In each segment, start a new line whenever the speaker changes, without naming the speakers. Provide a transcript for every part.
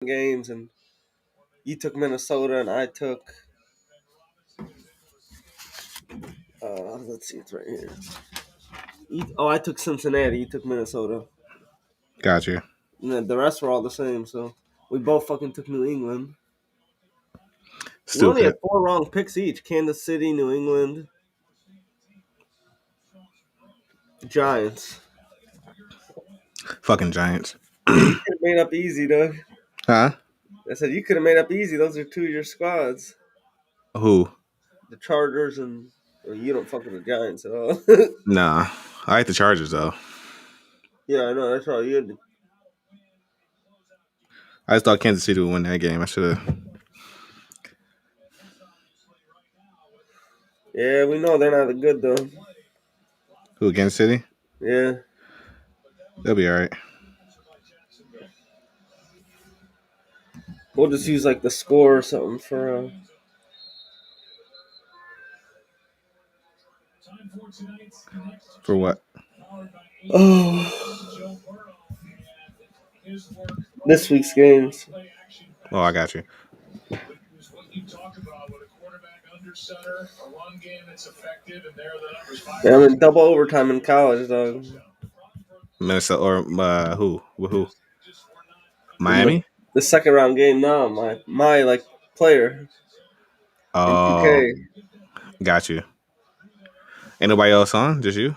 games, and you took Minnesota, and I took. Let's see, it's right here. I took Cincinnati. You took Minnesota.
Gotcha.
And then the rest were all the same. So we both fucking took New England. We only
Stupid.
had 4 wrong picks each: Kansas City, New England, Giants.
Fucking Giants.
You could have made up easy, though.
Huh?
I said you could have made up easy. Those are 2 of your squads.
Who?
The Chargers and you don't fuck with the Giants at all.
Nah. I like the Chargers though.
Yeah, I know. That's all you had.
I just thought Kansas City would win that game. I should have.
Yeah, we know they're not that good though.
Who against City?
Yeah.
They'll be all right.
We'll just use like the score or something for.
For what?
Oh, this week's games.
Oh, I got you.
Yeah, I'm in double overtime in college, dog.
Minnesota or who? With who?
In
Miami?
the second round game now, my like player in
Oh,
2K.
got you. Ain't nobody else on? Just you?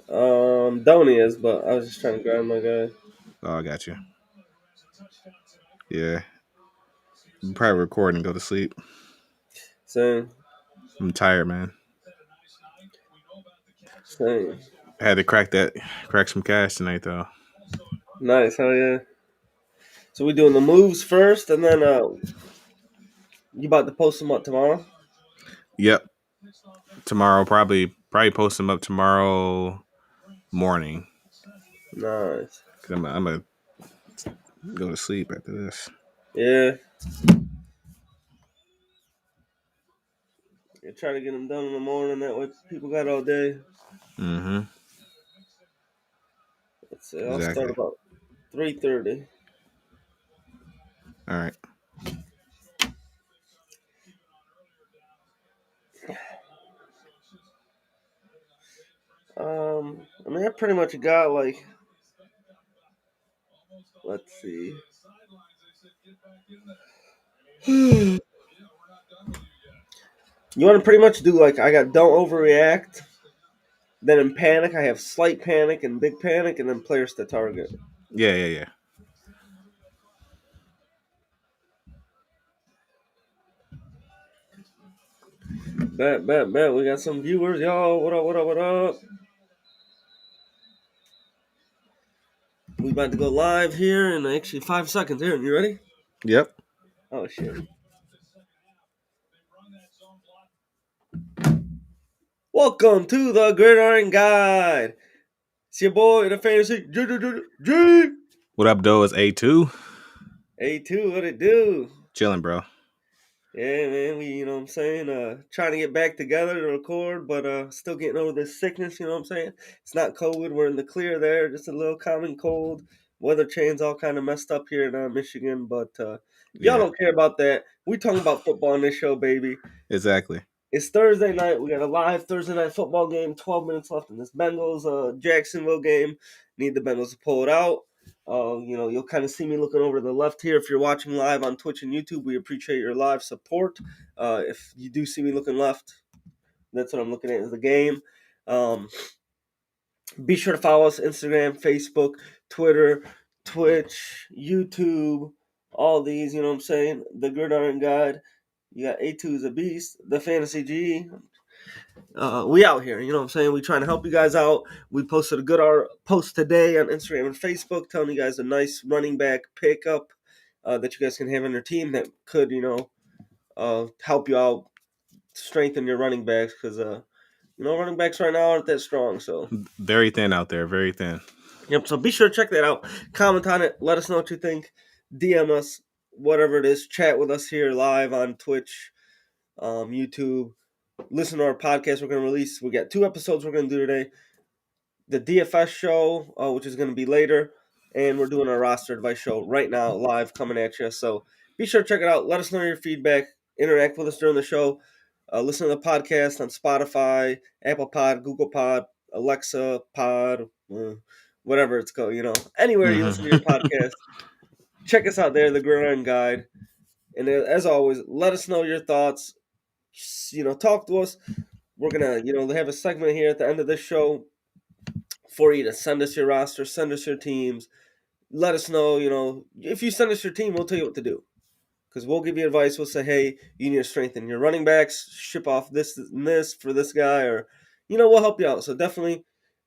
Donny is, but I was just trying to grab my guy.
Oh, I got you. Yeah. Probably record and go to sleep.
Same.
I'm tired, man.
Same.
I had to crack some cash tonight though.
Nice, hell yeah. So we doing the moves first, and then you about to post them up tomorrow?
Yep. Tomorrow, probably post them up tomorrow morning.
Nice.
Cause I'm gonna go to sleep after this.
Yeah. You try to get them done in the morning. That way, people got all day.
Mm-hmm.
Let's see. I'll start
Exactly.
about 3:30.
All right.
I mean, I pretty much got like. Let's see. You want to pretty much do like I got don't overreact. Then in panic, I have slight panic and big panic, and then players to target.
Yeah.
Bet. We got some viewers, y'all. What up? We about to go live here in actually 5 seconds. Here, you ready?
Yep.
Oh shit. Welcome to the Gridiron Guide. It's your boy, the fantasy G.
What up, though? It's A2.
A2, what it do?
Chilling, bro.
Yeah, man, you know what I'm saying? Trying to get back together to record, but still getting over this sickness, you know what I'm saying? It's not COVID, we're in the clear there, just a little common cold. Weather chain's all kind of messed up here in Michigan, but y'all
Yeah.
don't care about that. We talking about football on this show, baby.
Exactly.
It's Thursday night. We got a live Thursday night football game. 12 minutes left in this Bengals Jacksonville game. Need the Bengals to pull it out. You'll kind of see me looking over to the left here. If you're watching live on Twitch and YouTube, we appreciate your live support. If you do see me looking left, that's what I'm looking at is the game. Be sure to follow us Instagram, Facebook, Twitter, Twitch, YouTube, all these, you know what I'm saying? The Gridiron Guide. You got A2 is a beast, the Fantasy G. We out here, you know what I'm saying? We trying to help you guys out. We posted a good post today on Instagram and Facebook telling you guys a nice running back pickup that you guys can have on your team that could, help you out, strengthen your running backs because, running backs right now aren't that strong. So,
Very thin out there. Very thin.
yep. So be sure to check that out. Comment on it. Let us know what you think. DM us, whatever it is. Chat with us here live on Twitch, YouTube. Listen to our podcast we're going to release. We got 2 episodes we're going to do today. The DFS show, which is going to be later, and we're doing our roster advice show right now, live coming at you. So be sure to check it out. Let us know your feedback. Interact with us during the show. Listen to the podcast on Spotify, Apple Pod, Google Pod, Alexa Pod, whatever it's called. Anywhere you listen to your podcast, check us out there, the Gridiron Guide. And as always, let us know your thoughts. Talk to us. We're gonna, have a segment here at the end of this show for you to send us your roster, send us your teams. Let us know, if you send us your team, we'll tell you what to do. Because we'll give you advice. We'll say, hey, you need to strengthen your running backs, ship off this and this for this guy, or, we'll help you out. So definitely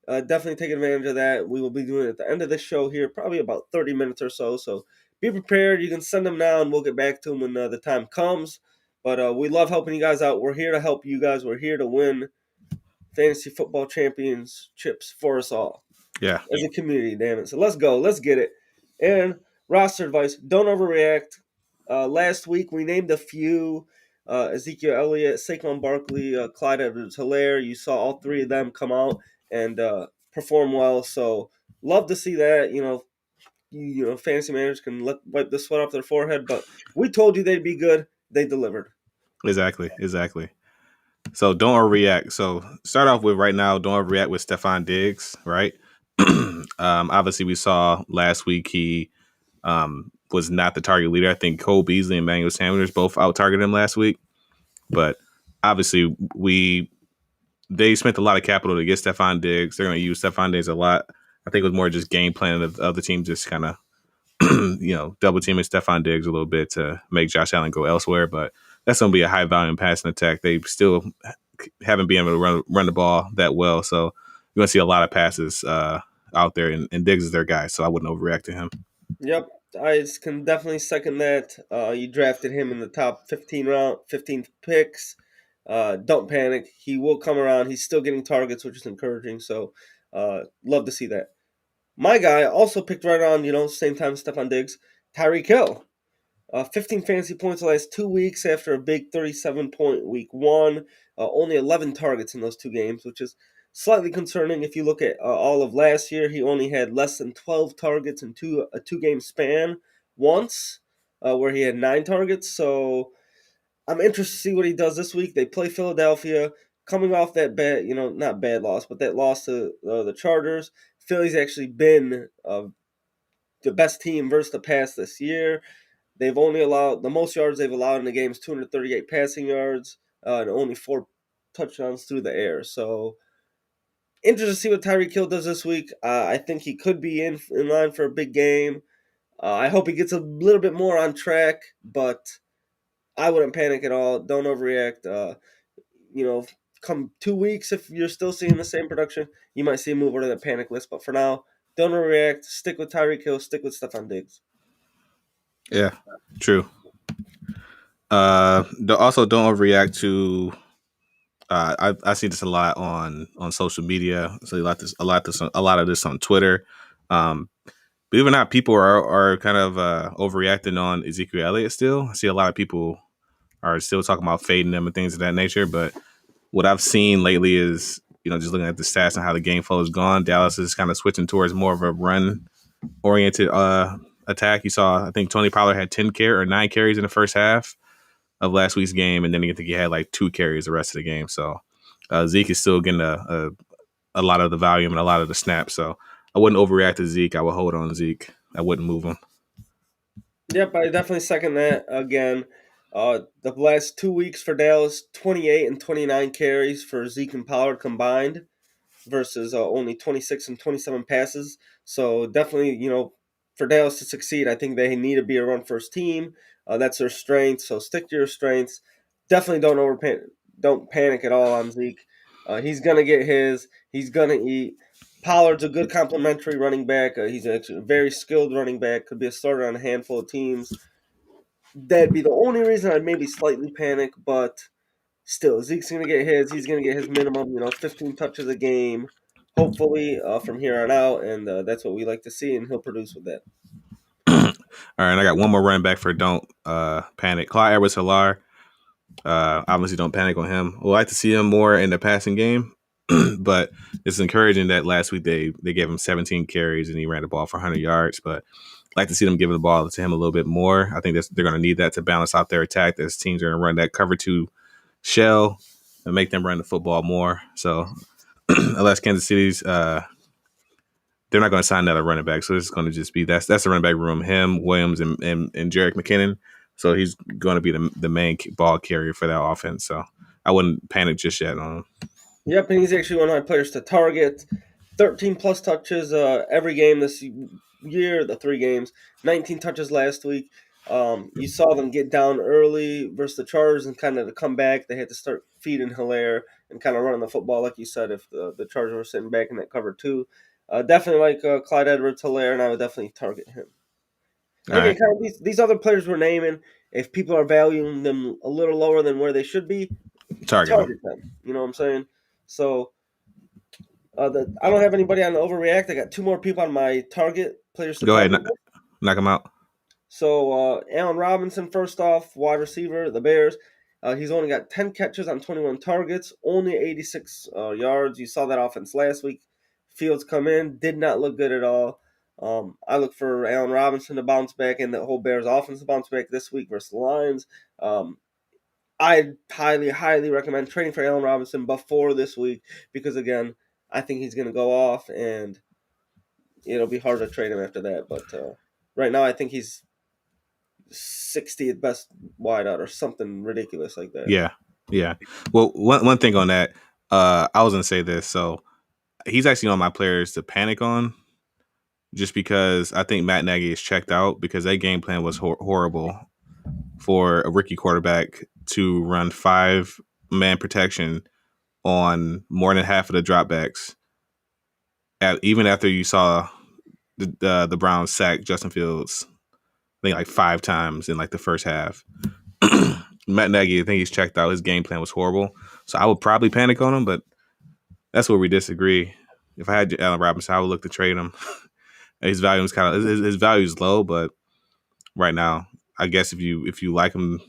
take advantage of that. We will be doing it at the end of this show here, probably about 30 minutes or so. So be prepared. You can send them now, and we'll get back to them when the time comes. But we love helping you guys out. We're here to help you guys. We're here to win fantasy football championships for us all.
Yeah.
As a community, damn it. So let's go. Let's get it. And roster advice, don't overreact. Last week, we named a few. Ezekiel Elliott, Saquon Barkley, Clyde Edwards-Helaire. You saw all three of them come out and perform well. So love to see that. Fantasy managers can wipe the sweat off their forehead. But we told you they'd be good. They delivered.
Exactly. So don't overreact. So start off with right now, don't overreact with Stefon Diggs, right? Obviously, we saw last week he was not the target leader. I think Cole Beasley and Emmanuel Sanders both out-targeted him last week. But obviously, they spent a lot of capital to get Stefon Diggs. They're going to use Stefon Diggs a lot. I think it was more just game plan of the team just kind of, double teaming Stefon Diggs a little bit to make Josh Allen go elsewhere. But that's going to be a high volume passing attack. They still haven't been able to run the ball that well. So you're going to see a lot of passes out there, and Diggs is their guy. So I wouldn't overreact to him.
Yep. I can definitely second that. You drafted him in the top 15 picks. Don't panic. He will come around. He's still getting targets, which is encouraging. So, love to see that. My guy also picked right on, same time Stefon Diggs, Tyreek Hill. 15 fantasy points the last 2 weeks after a big 37-point week one. Only 11 targets in those two games, which is slightly concerning. If you look at all of last year, he only had less than 12 targets in a two-game span once, where he had 9 targets. So I'm interested to see what he does this week. They play Philadelphia, coming off that bad, not bad loss, but that loss to the Chargers. Philly's actually been the best team versus the pass this year. They've only allowed the most yards they've allowed in the game is 238 passing yards and only 4 touchdowns through the air. So interested to see what Tyreek Hill does this week. I think he could be in line for a big game. I hope he gets a little bit more on track, but I wouldn't panic at all. Don't overreact. Come 2 weeks, if you're still seeing the same production, you might see him move over to the panic list. But for now, don't overreact. Stick with Tyreek Hill. Stick with Stefon Diggs.
Yeah, true. Also, don't overreact to. I see this a lot on social media. I see a lot of this on Twitter. Believe it or not, people are kind of overreacting on Ezekiel Elliott still. I see a lot of people are still talking about fading them and things of that nature. But what I've seen lately is, just looking at the stats and how the game flow has gone, Dallas is kind of switching towards more of a run-oriented attack. You saw, I think Tony Pollard had 9 carries in the first half of last week's game, and then I think he had like 2 carries the rest of the game. So Zeke is still getting a lot of the volume and a lot of the snaps. So I wouldn't overreact to Zeke. I would hold on to Zeke. I wouldn't move him.
Yep, I definitely second that. Again, the last 2 weeks for Dallas, 28 and 29 carries for Zeke and Pollard combined versus only 26 and 27 passes. So definitely, for Dallas to succeed, I think they need to be a run-first team. That's their strength, so stick to your strengths. Definitely don't panic at all on Zeke. He's going to get his. He's going to eat. Pollard's a good complementary running back. He's actually a very skilled running back. Could be a starter on a handful of teams. That'd be the only reason I'd maybe slightly panic, but still, Zeke's going to get his. He's going to get his minimum, 15 touches a game, hopefully from here on out, and that's what we like to see, and he'll produce with that.
All right, I got one more running back for don't panic. Clyde Edwards-Helaire. Obviously, don't panic on him. We'd like to see him more in the passing game. But it's encouraging that last week they gave him 17 carries and he ran the ball for 100 yards. But I'd like to see them giving the ball to him a little bit more. I think they're going to need that to balance out their attack. As teams are going to run that cover two shell and make them run the football more. So unless Kansas City's they're not going to sign another running back, so it's going to just be that's the running back room. Him, Williams, and Jerick McKinnon. So he's going to be the main ball carrier for that offense. So I wouldn't panic just yet on him.
Yep, and he's actually one of my players to target. 13 plus touches every game this year, the 3 games. 19 touches last week. You saw them get down early versus the Chargers and kind of to come back. They had to start feeding Hilaire and kind of running the football, like you said, if the Chargers were sitting back in that cover 2. Definitely like Clyde Edwards-Helaire, and I would definitely target him. And again, kind of these other players we're naming, if people are valuing them a little lower than where they should be, target them. You know what I'm saying? So I don't have anybody on the overreact. I got 2 more people on my target players.
Go ahead, knock them out.
So Allen Robinson, first off, wide receiver, the Bears. He's only got 10 catches on 21 targets, only 86 yards. You saw that offense last week. Fields come in, did not look good at all. I look for Allen Robinson to bounce back and the whole Bears offense to bounce back this week versus the Lions. I highly, highly recommend trading for Allen Robinson before this week because, again, I think he's going to go off and it'll be hard to trade him after that. But right now I think he's 60th best wideout or something ridiculous like that.
Yeah. Well, one thing on that, I was going to say this. So he's actually on my players to panic on just because I think Matt Nagy is checked out because that game plan was horrible for a rookie quarterback to run 5-man protection on more than half of the dropbacks. Even after you saw the Browns sack Justin Fields, I think like 5 times in like the first half. Matt Nagy, I think he's checked out. His game plan was horrible. So I would probably panic on him, but that's where we disagree. If I had Allen Robinson, I would look to trade him. His value is his value is low, but right now, I guess if you like him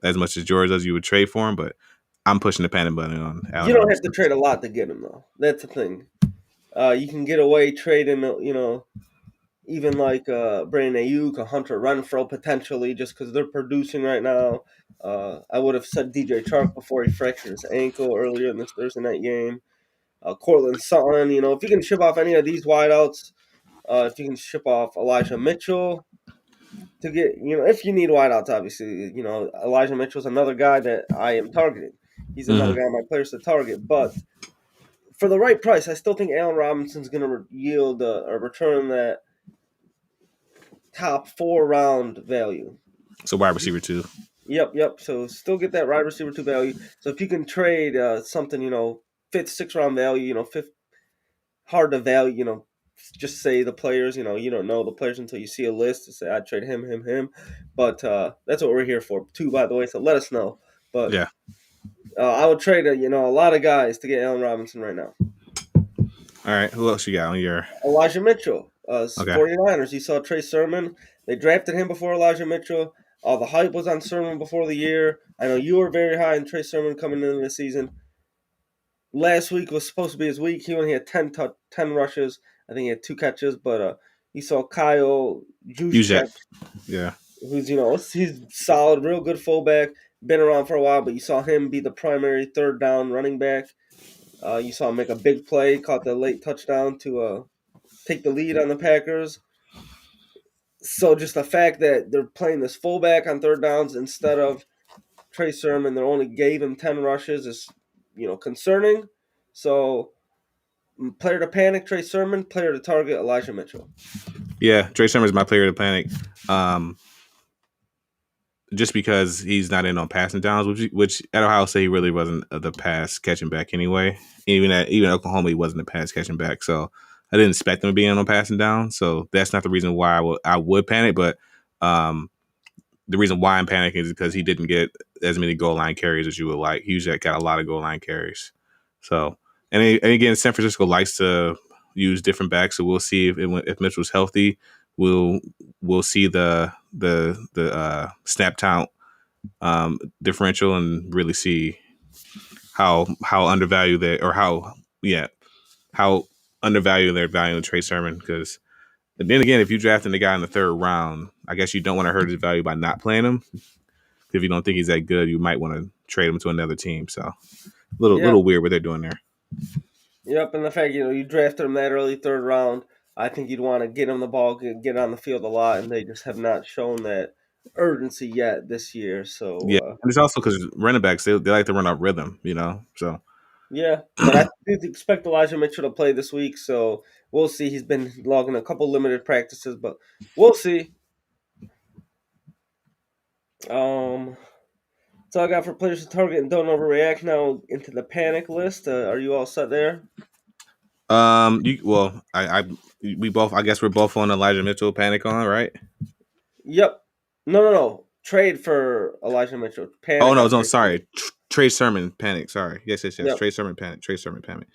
as much as George does, you would trade for him. But I'm pushing the panic button on Allen.
You don't have to trade a lot to get him, though. That's the thing. You can get away trading, even like Brandon Ayuk, a Hunter Renfrow potentially, just because they're producing right now. I would have said DJ Chark before he fractured his ankle earlier in this Thursday night game. Cortland Sutton, if you can ship off any of these wideouts, if you can ship off Elijah Mitchell to get, if you need wideouts, obviously, Elijah Mitchell's another guy that I am targeting. He's another guy on my players to target, but for the right price, I still think Allen Robinson's going to yield a return that top 4 round value.
So wide receiver 2.
Yep. So still get that wide receiver 2 value. So if you can trade something, 5th, 6th round value, 5th, hard to value, just say the players, you don't know the players until you see a list to say I'd trade him. But that's what we're here for too, by the way. So let us know. But
yeah,
I would trade a lot of guys to get Allen Robinson right now.
All right, who else you got on your
Elijah Mitchell? 49ers. You saw Trey Sermon. They drafted him before Elijah Mitchell. All the hype was on Sermon before the year. I know you were very high on Trey Sermon coming into the season. Last week was supposed to be his week. He only had 10 rushes. I think he had 2 catches, but you saw Kyle Juszczyk, who's he's solid, real good fullback, been around for a while, but you saw him be the primary 3rd down running back. You saw him make a big play, caught the late touchdown to take the lead on the Packers. So just the fact that they're playing this fullback on 3rd downs instead of Trey Sermon, they only gave him 10 rushes is, concerning. So player to panic, Trey Sermon. Player to target, Elijah Mitchell.
Yeah, Trey Sermon is my player to panic. Just because he's not in on passing downs, which at Ohio State he really wasn't the pass catching back anyway. Even Oklahoma he wasn't a pass catching back, so I didn't expect him to be in on passing down. So that's not the reason why I would panic. But the reason why I'm panicking is because he didn't get as many goal line carries as you would like. He usually got a lot of goal line carries. So and again, San Francisco likes to use different backs, so we'll see if Mitchell's healthy. We'll see the snap count differential and really see how undervalued they or how how undervalued they're valuing Trey Sermon. Because then again, if you drafting the guy in the third round, I guess you don't want to hurt his value by not playing him. If you don't think he's that good, you might want to trade him to another team. So
Yeah.
little weird what they're doing there.
Yep. And the fact you drafted him that early third round, I think you'd want to get him the ball, get on the field a lot, and they just have not shown that urgency yet this year.
Yeah,
So
and it's also because running backs they like to run off rhythm, So
yeah, but I do expect Elijah Mitchell to play this week, so we'll see. He's been logging a couple limited practices, but we'll see. Um, so I got for players to target and don't overreact. Now into the panic list. Are you all set there?
We both. I guess we're both on Elijah Mitchell panic on, right?
Yep. No. Trade for Elijah Mitchell.
Oh
Panic
no,
on
no,
Trey Sermon.
sorry. Trey Sermon panic. Sorry. Yes.
Yep.
Trey Sermon panic. Trey Sermon panic.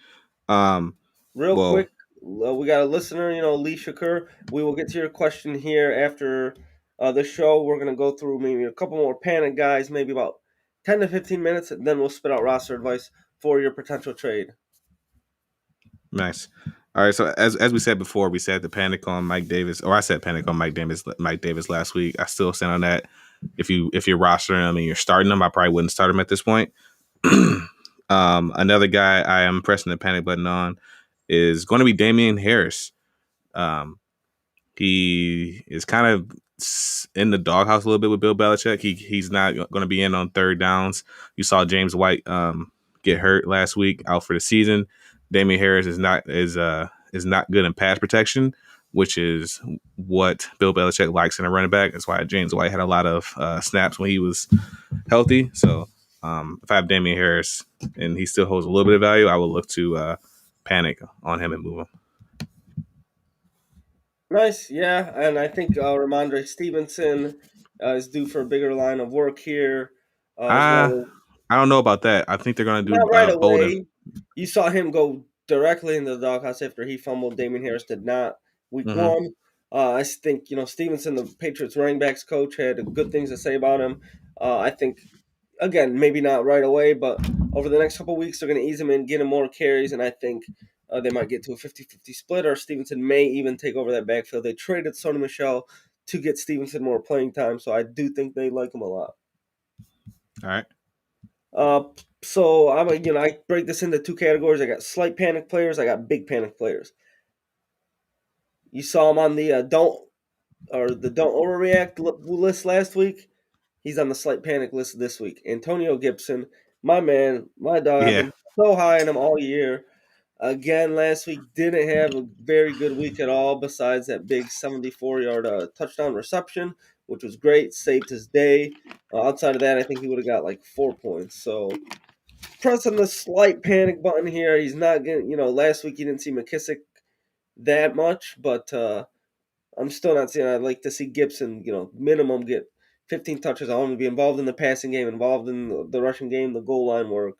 Um,
Real
well,
quick, we got a listener, Lee Shakur. We will get to your question here after the show. We're going to go through maybe a couple more panic guys, maybe about 10 to 15 minutes, and then we'll spit out roster advice for your potential trade.
nice. All right. So as we said before, we said the panic on Mike Davis, or I said panic on Mike Davis last week. I still stand on that. If you're rostering him and you're starting him, I probably wouldn't start him at this point. Another guy I am pressing the panic button on is going to be Damian Harris. He is kind of in the doghouse a little bit with Bill Belichick. He's not going to be in on third downs. You saw James White get hurt last week, out for the season. Damian Harris is not good in pass protection, which is what Bill Belichick likes in a running back. That's why James White had a lot of snaps when he was healthy. So if I have Damian Harris and he still holds a little bit of value, I will look to panic on him and move him.
Nice, yeah, and I think Ramondre Stevenson is due for a bigger line of work here as well.
I don't know about that. I think they're going to
Not
do
right
Bolden.
away. You saw him go directly into the doghouse after he fumbled. Damian Harris did not week
Mm-hmm.
one. I think Stevenson, the Patriots running backs coach, had good things to say about him. I think again maybe not right away, but over the next couple weeks they're going to ease him in, get him more carries, and I think they might get to a 50-50 split, or Stevenson may even take over that backfield. They traded Sony Michel to get Stevenson more playing time, so I do think they like him a lot.
All right.
So I break this into two categories. I got slight panic players. I got big panic players. You saw him on the don't overreact list last week. He's on the slight panic list this week. Antonio Gibson, my man, my dog. I've
Yeah.
been so high on him all year. Again, last week didn't have a very good week at all. Besides that big 74-yard touchdown reception, which was great, saved his day. Outside of that, I think he would have got like 4 points. So pressing the slight panic button here. He's not getting, last week you didn't see McKissick that much, but I'm still not seeing. I'd like to see Gibson, minimum get 15 touches. I want to be involved in the passing game, involved in the rushing game, the goal line work.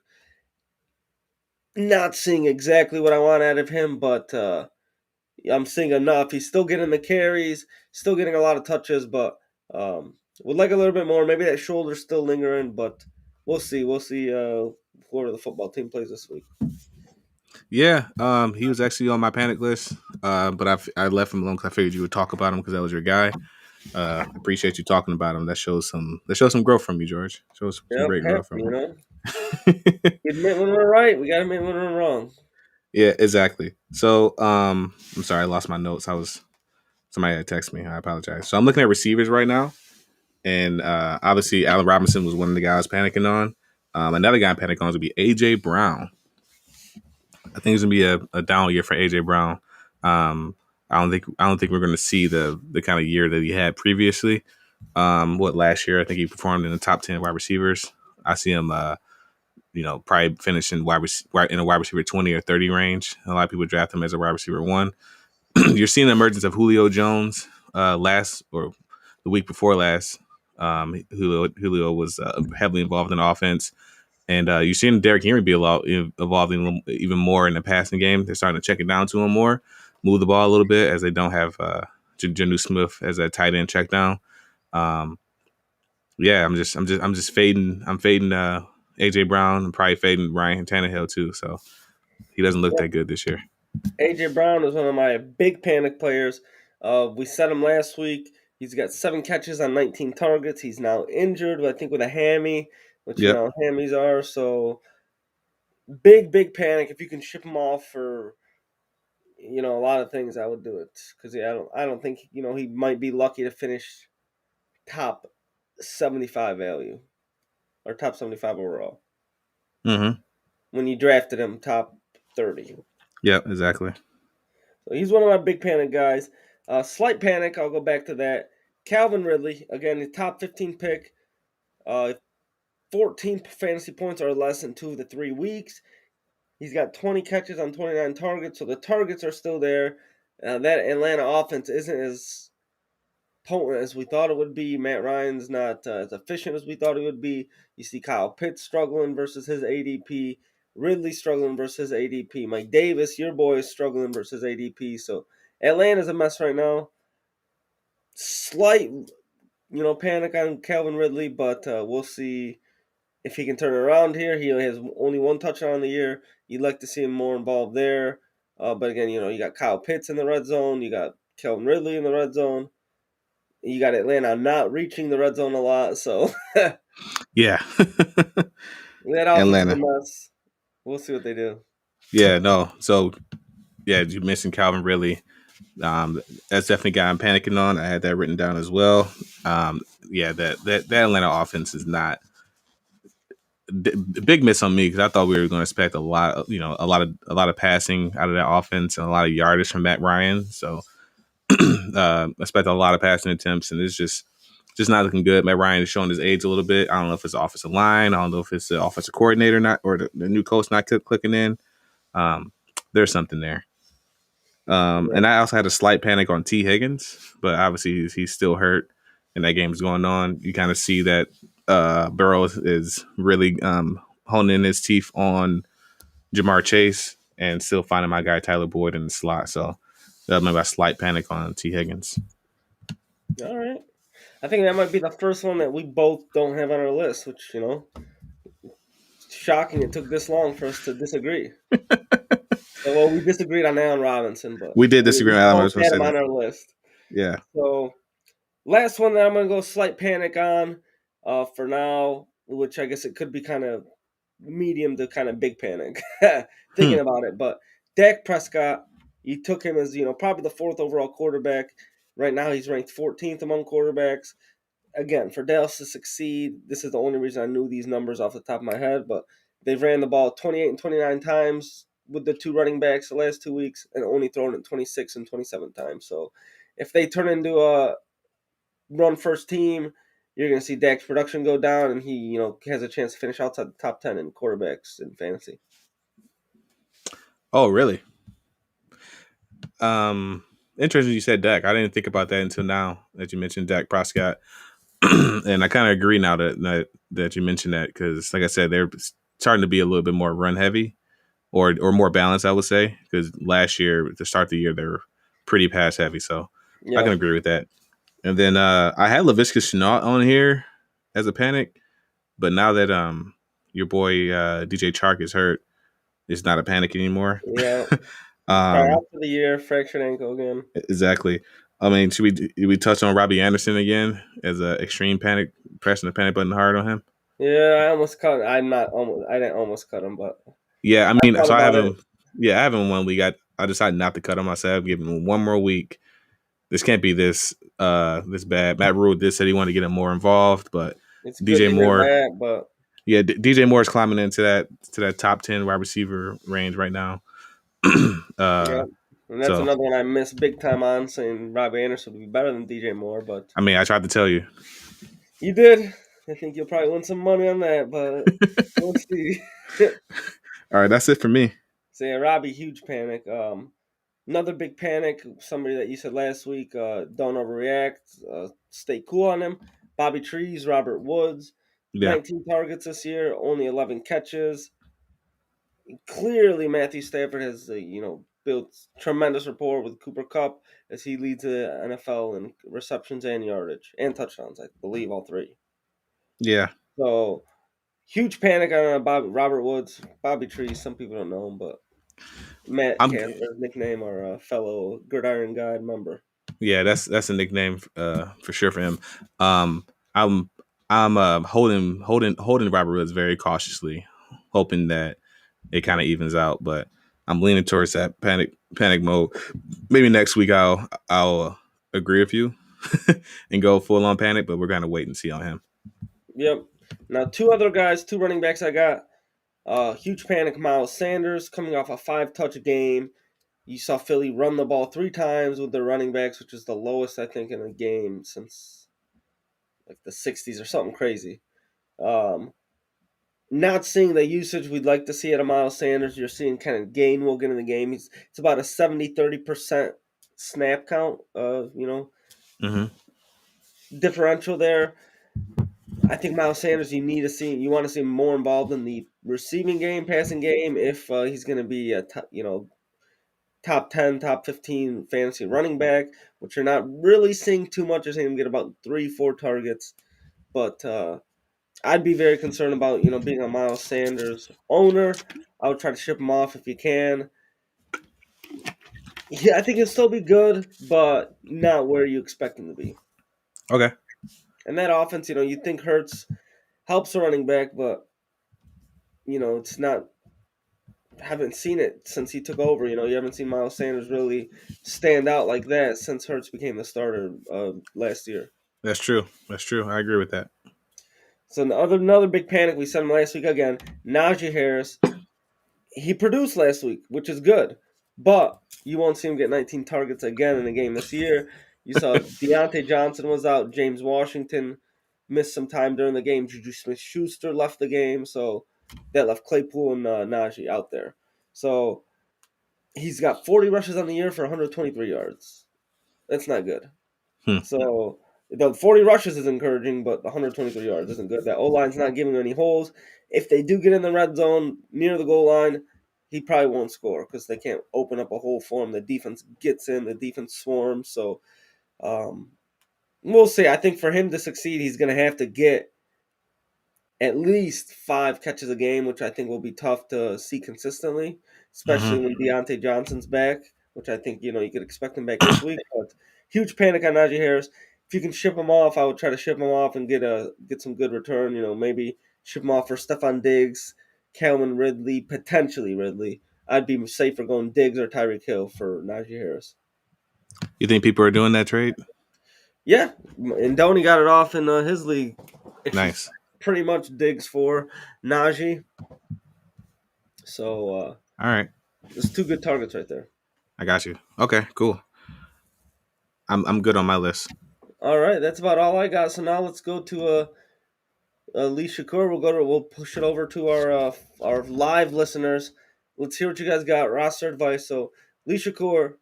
Not seeing exactly what I want out of him, but I'm seeing enough. He's still getting the carries, still getting a lot of touches, but would like a little bit more. Maybe that shoulder's still lingering, but we'll see. We'll see. Florida, the football team, plays this week.
Yeah, he was actually on my panic list, but I left him alone because I figured you would talk about him because that was your guy. Appreciate you talking about him. That shows some growth from you, George. Shows some great growth from you.
You admit when we're right. We gotta admit when we're wrong.
Yeah, exactly. So, I'm sorry, I lost my notes. Somebody had texted me. I apologize. So I'm looking at receivers right now, and obviously Allen Robinson was one of the guys panicking on. Another guy I'm panicking on would be AJ Brown. I think it's gonna be a down year for AJ Brown. I don't think we're gonna see the kind of year that he had previously. Last year I think he performed in the top 10 wide receivers. I see him probably finishing in a wide receiver 20 or 30 range. A lot of people draft him as a wide receiver 1. You're seeing the emergence of Julio Jones last or the week before last. Julio was heavily involved in offense. And you're seeing Derrick Henry be evolving even more in the passing game. They're starting to check it down to him more, move the ball a little bit, as they don't have Jonnu Smith as a tight end check down. I'm just fading. I'm fading AJ Brown. I'm probably fading Ryan Tannehill too. So he doesn't look that good this year.
AJ Brown is one of my big panic players. We set him last week. He's got 7 catches on 19 targets. He's now injured, I think, with a hammy, which you
Yep.
know hammies are. So big panic. If you can ship him off for a lot of things, I would do it because I don't think he might be lucky to finish top 75 value or top 75 overall
Mm-hmm.
when you drafted him top 30.
Yep. Exactly.
So he's one of my big panic guys. Slight panic, I'll go back to that. Calvin Ridley, again, the top 15 pick, 14 fantasy points or less in 2 of the 3 weeks. He's got 20 catches on 29 targets, so the targets are still there. That Atlanta offense isn't as potent as we thought it would be. Matt Ryan's not as efficient as we thought he would be. You see Kyle Pitts struggling versus his ADP. Ridley struggling versus ADP. Mike Davis, your boy, is struggling versus ADP. So Atlanta's a mess right now. Slight, panic on Calvin Ridley, but we'll see if he can turn it around here. He has only 1 touchdown on the year. You'd like to see him more involved there. But again, you got Kyle Pitts in the red zone. You got Calvin Ridley in the red zone. You got Atlanta not reaching the red zone a lot, so
Yeah.
that offense is a
Atlanta.
mess. We'll see what they do.
Yeah. No. So yeah, you mentioned Calvin Ridley. That's definitely got I'm panicking on. I had that written down as well. Yeah, that Atlanta offense is not big miss on me because I thought we were going to expect a lot, a lot of passing out of that offense and a lot of yardage from Matt Ryan. So expect a lot of passing attempts, and it's just not looking good. Matt Ryan is showing his age a little bit. I don't know if it's the offensive line. I don't know if it's the offensive coordinator not or the new coach not clicking in. There's something there. And I also had a slight panic on T. Higgins, but obviously he's still hurt, and that game's going on. You kind of see that Burrow is really honing in his teeth on Jamar Chase and still finding my guy Tyler Boyd in the slot. So that made a slight panic on T. Higgins.
All right. I think that might be the first one that we both don't have on our list, which, shocking it took this long for us to disagree. Well, we disagreed on Allen Robinson, but
We did disagree
we
on Allen. I
both
was going to
had
say
him on
that.
our list.
Yeah.
So, last one that I'm going to go slight panic on for now, which I guess it could be kind of medium to kind of big panic thinking about it. But Dak Prescott, you took him as, probably the 4th overall quarterback. Right now, he's ranked 14th among quarterbacks. Again, for Dallas to succeed, this is the only reason I knew these numbers off the top of my head, but they've ran the ball 28 and 29 times with the 2 running backs the last 2 weeks and only thrown it 26 and 27 times. So if they turn into a run first team, you're going to see Dak's production go down, and he, has a chance to finish outside the top 10 in quarterbacks in fantasy.
Oh, really? Interesting you said Dak. I didn't think about that until now that you mentioned Dak Prescott. And I kind of agree now that you mentioned that because, like I said, they're starting to be a little bit more run heavy or more balanced, I would say, because last year, to start the year, they were pretty pass heavy. So I can agree with that. And then I had Laviska Shenault on here as a panic, but now that your boy DJ Chark is hurt, it's not a panic anymore.
Yeah. Out for the year, fractured ankle again.
Exactly. I mean, should we touch on Robbie Anderson again as an extreme panic, pressing the panic button hard on him?
Yeah, I almost cut. I didn't almost cut him, but
yeah, I mean, so I have him.
It.
Yeah, I have him 1 week. I decided not to cut him. I said I'll give him 1 more week. This can't be this bad. Matt Rule did said he wanted to get him more involved, but
it's
DJ Moore.
That, but
yeah, DJ Moore is climbing into that top 10 wide receiver range right now.
Yeah. And that's another one I missed big time on, saying Robbie Anderson would be better than DJ Moore. But
I mean, I tried to tell you.
You did. I think you'll probably win some money on that, but we'll see.
All right, that's it for me.
So yeah, Robbie, huge panic. Another big panic. Somebody that you said last week, don't overreact. Stay cool on him. Bobby Trees, Robert Woods, 19 targets this year, only 11 catches. Clearly, Matthew Stafford has built tremendous rapport with Cooper Kupp as he leads the NFL in receptions and yardage and touchdowns. I believe all 3.
Yeah.
So huge panic on Robert Woods, Bobby Trees. Some people don't know him, but Matt
I'm
Cantor's nickname, our fellow Gridiron Guide member.
Yeah, that's a nickname for sure for him. Um, I'm I'm holding Robert Woods very cautiously, hoping that it kind of evens out. But I'm leaning towards that panic mode. Maybe next week I'll agree with you and go full on panic, but we're gonna wait and see on him.
Yep. Now, two other guys, two running backs I got. Huge panic. Miles Sanders coming off a 5-touch game. You saw Philly run the ball 3 times with their running backs, which is the lowest I think in a game since like the 60s or something crazy. Um, Not seeing the usage we'd like to see out of Miles Sanders. You're seeing kind of Gainwell get in the game. It's about a 70-30% snap count,
Mm-hmm.
differential there. I think Miles Sanders, you want to see him more involved in the receiving game, passing game, if he's going to be a top 10, top 15 fantasy running back, which you're not really seeing too much. You're seeing him get about 3-4 targets, but I'd be very concerned about being a Miles Sanders owner. I would try to ship him off if you can. Yeah, I think he'll still be good, but not where you expect him to be.
Okay.
And that offense, you think Hurts helps a running back, but it's not. Haven't seen it since he took over. You haven't seen Miles Sanders really stand out like that since Hurts became the starter last year.
That's true. That's true. I agree with that.
So another big panic. We said him last week again. Najee Harris, he produced last week, which is good, but you won't see him get 19 targets again in a game this year. You saw Deontay Johnson was out. James Washington missed some time during the game. Juju Smith-Schuster left the game, so that left Claypool and Najee out there. So he's got 40 rushes on the year for 123 yards. That's not good.
Hmm.
So the 40 rushes is encouraging, but the 123 yards isn't good. That O-line's not giving him any holes. If they do get in the red zone near the goal line, he probably won't score because they can't open up a hole for him. The defense gets in, the defense swarms. So we'll see. I think for him to succeed, he's going to have to get at least 5 catches a game, which I think will be tough to see consistently, especially
Mm-hmm.
when Deontay Johnson's back, which I think, you could expect him back this week. But huge panic on Najee Harris. If you can ship him off, I would try to ship him off and get some good return. Maybe ship him off for Stephon Diggs, Calvin Ridley, potentially Ridley. I'd be safer going Diggs or Tyreek Hill for Najee Harris.
You think people are doing that trade?
Yeah, and Doney got it off in his league. It's
Nice.
pretty much Diggs for Najee. So
All right.
there's 2 good targets right there.
I got you. Okay, cool. I'm good on my list.
All right, that's about all I got. So now let's go to Lee Shakur. We'll push it over to our live listeners. Let's hear what you guys got. Roster advice. So Lee Shakur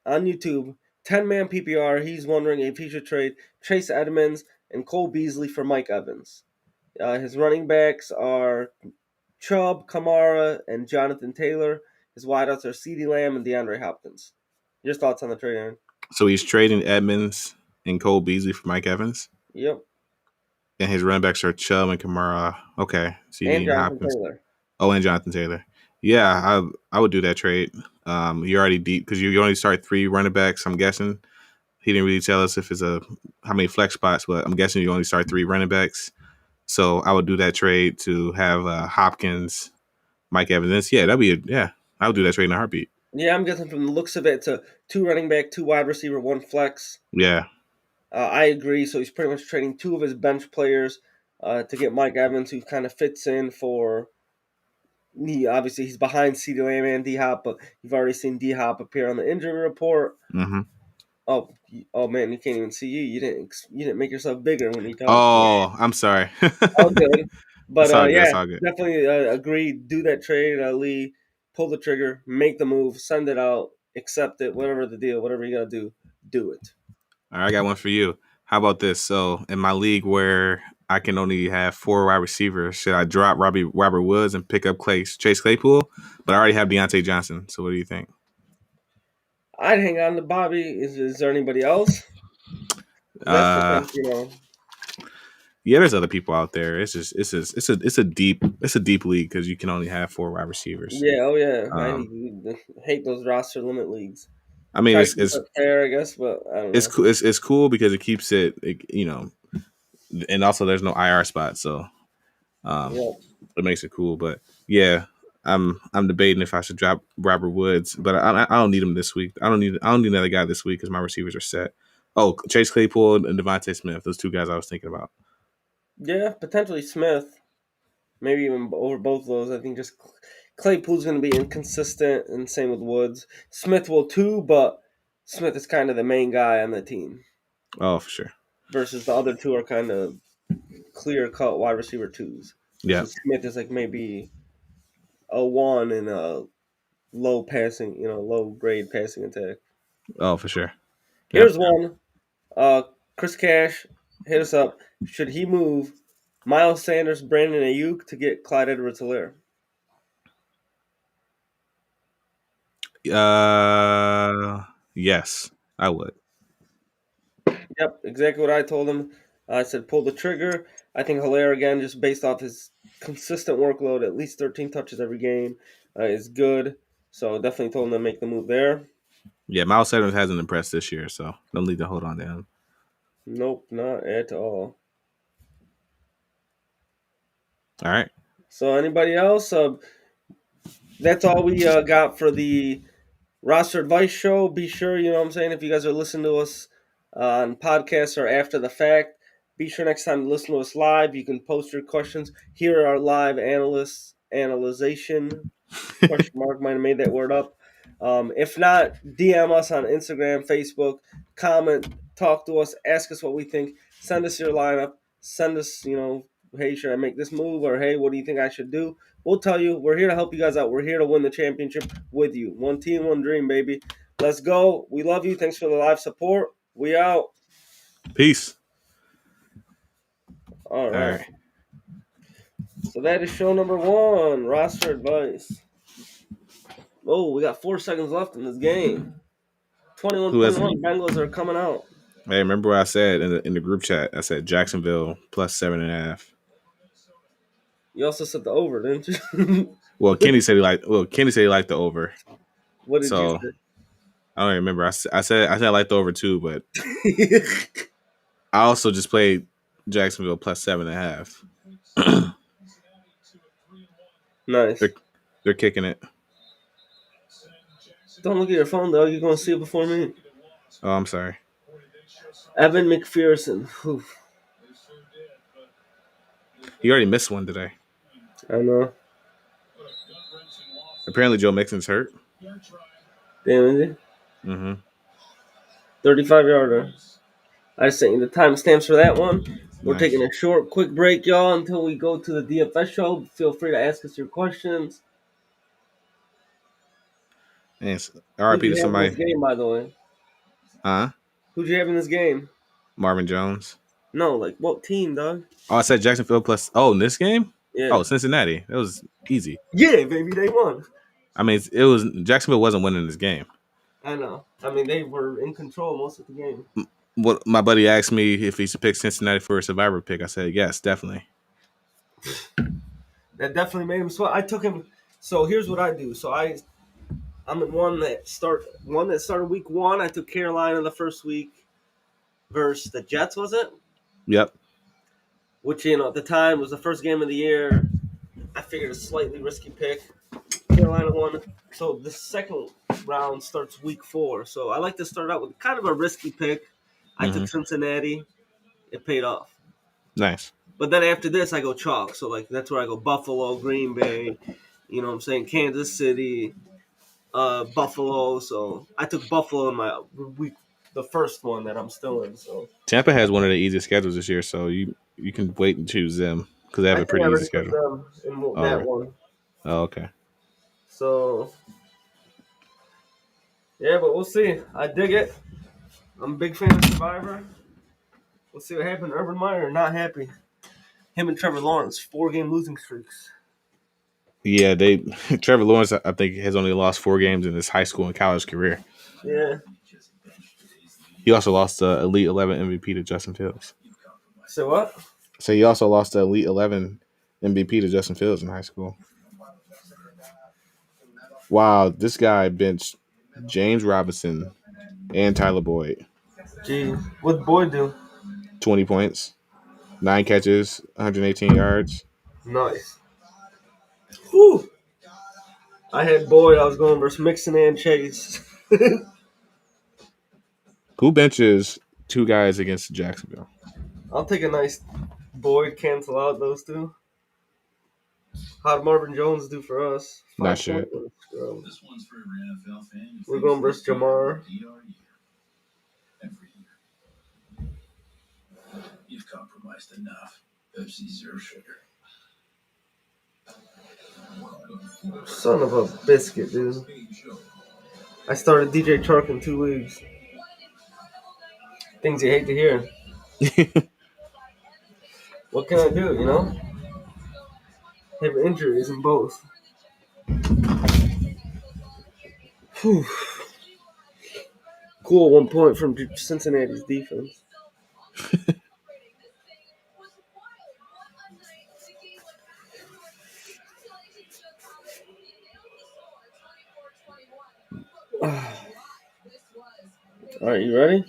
on YouTube, 10-man PPR. He's wondering if he should trade Chase Edmonds and Cole Beasley for Mike Evans. His running backs are Chubb, Kamara, and Jonathan Taylor. His wideouts are CeeDee Lamb and DeAndre Hopkins. Your thoughts on the trade, Aaron?
So he's trading Edmonds and Cole Beasley for Mike Evans,
Yep.
and his running backs are Chubb and Kamara. Okay,
And
CD and
Jonathan
Hopkins.
Taylor.
Oh, and Jonathan Taylor. Yeah, I would do that trade. You're already deep because you only start 3 running backs. I'm guessing he didn't really tell us if it's how many flex spots, but I'm guessing you only start 3 running backs. So I would do that trade to have Hopkins, Mike Evans. Yeah, I would do that trade in a heartbeat.
Yeah, I'm guessing from the looks of it, it's a 2 running back, 2 wide receiver, 1 flex.
Yeah.
I agree. So he's pretty much trading 2 of his bench players to get Mike Evans, who kind of fits in for. Obviously, he's behind CeeDee Lamb and D Hop, but you've already seen D Hop appear on the injury report.
Mm-hmm.
Oh man, you can't even see you. You didn't make yourself bigger when you talk.
Oh, I'm sorry.
All good, but
It's all good.
yeah,
It's all good.
definitely agree. Do that trade, Lee. Pull the trigger, make the move, send it out, accept it, whatever the deal, whatever you gotta do it.
All right, I got one for you. How about this? So in my league where I can only have 4 wide receivers, should I drop Robert Woods and pick up Chase Claypool? But I already have Deontay Johnson. So what do you think?
I'd hang on to Bobby. Is there anybody else? That's the
Uh,
thing,
Yeah, there's other people out there. It's a deep league because you can only have 4 wide receivers.
Yeah, oh yeah.
Um,
Hate those roster limit leagues.
I mean,
Try to keep it fair, I guess, but I don't
it's
know.
cool. It's cool because it keeps it, and also there's no IR spot, so um,
Yeah.
it makes it cool. But yeah, I'm debating if I should drop Robert Woods, but I don't need him this week. I don't need another guy this week because my receivers are set. Oh, Chase Claypool and Devontae Smith, those 2 guys I was thinking about.
Yeah, potentially Smith. Maybe even over both of those. I think just Claypool's going to be inconsistent, and same with Woods. Smith will too, but Smith is kind of the main guy on the team
Oh, for sure.
versus the other two are kind of clear cut wide receiver twos.
Yeah.
So Smith is like maybe a one in a low passing, low grade passing attack.
Oh, for sure. Yeah.
Here's one. Chris Cash hit us up. Should he move Miles Sanders, Brandon Ayuk to get Clyde Edwards-Helaire?
Yes, I would.
Yep, exactly what I told him. I said pull the trigger. I think Hilaire, again, just based off his consistent workload, at least 13 touches every game, is good. So definitely told him to make the move there.
Yeah, Miles Sanders hasn't impressed this year, so no need to hold on to him.
Nope, not at all.
All right.
So anybody else? That's all we got for the roster advice show. Be sure, you know what I'm saying, if you guys are listening to us on podcasts or after the fact, be sure next time to listen to us live. You can post your questions. Here are our live analyzation. Question mark, might have made that word up. If not, DM us on Instagram, Facebook, comment, talk to us, ask us what we think. Send us your lineup. Send us, hey, should I make this move? Or hey, what do you think I should do? We'll tell you. We're here to help you guys out. We're here to win the championship with you. One team, one dream, baby. Let's go. We love you. Thanks for the live support. We out.
Peace.
All
All
right.
right.
So that is show number 1, roster advice. Oh, we got 4 seconds left in this game. 21-21, Bengals are coming out.
Hey, remember what I said in the group chat? I said Jacksonville plus 7.5.
You also said the over, didn't you?
Well, Kenny said he liked the over.
What did
So
you say?
I don't remember. I said I liked the over too, but I also just played Jacksonville plus 7.5.
Nice.
They're kicking it.
Don't look at your phone, though. You're going to see it before me.
Oh, I'm sorry.
Evan McPherson. Oof.
He already missed one today.
I know.
Apparently, Joe Mixon's hurt.
Damn, is it?
Mm-hmm.
35-yarder. I sent you the timestamps for that one. We're
Nice.
taking a short, quick break, y'all, until we go to the DFS show. Feel free to ask us your questions.
And RIP to somebody.
Who'd you have in this game, by the way?
Huh?
Who'd you have in this game?
Marvin Jones.
No, like what team, dog?
Oh, I said Jacksonville plus. Oh, in this game?
Yeah.
Oh, Cincinnati. That was easy.
Yeah, baby, they won.
I mean, it was Jacksonville wasn't winning this game.
I know. I mean, they were in control most of the game.
What my buddy asked me if he should pick Cincinnati for a survivor pick. I said yes, definitely.
That definitely made him sweat. I took him. So here's what I do. So I'm in one that started week 1. I took Carolina the first week versus the Jets. Was it?
Yep.
Which at the time was the first game of the year. I figured a slightly risky pick. Carolina won. So the second round starts week 4. So I like to start out with kind of a risky pick. I took Cincinnati. It paid off.
Nice.
But then after this, I go chalk. So, that's where I go Buffalo, Green Bay, you know what I'm saying, Kansas City, Buffalo. So I took Buffalo in my week, the first one that I'm still in. So
Tampa has one of the easiest schedules this year, so you can wait and choose them because they have a pretty easy schedule.
In that one.
Oh, okay.
So, yeah, but we'll see. I dig it. I'm a big fan of Survivor. We'll see what happened. Urban Meyer, not happy. Him and Trevor Lawrence, 4-game losing streaks.
Yeah, Trevor Lawrence, I think, has only lost 4 games in his high school and college career.
Yeah.
He also lost the Elite 11 MVP to Justin Fields.
So what?
So he also lost the Elite 11 MVP to Justin Fields in high school. Wow, this guy benched James Robinson and Tyler Boyd.
Gee, what'd Boyd do?
20 points, 9 catches, 118 yards.
Nice. Whew. I had Boyd. I was going versus Mixon and Chase.
Who benches two guys against Jacksonville?
I'll take a nice Boyd, cancel out those two. How did Marvin Jones do for us?
Not
5
shit.
points. This one's for every NFL fan. We're going versus Jamar. You've compromised enough. Pepsi Zero Sugar. Son of a biscuit, dude. I started DJ Chark in 2 leagues. Things you hate to hear. What can I do, you know? Have injuries in both. Whew. Cool 1 point from Cincinnati's defense. All right, you ready?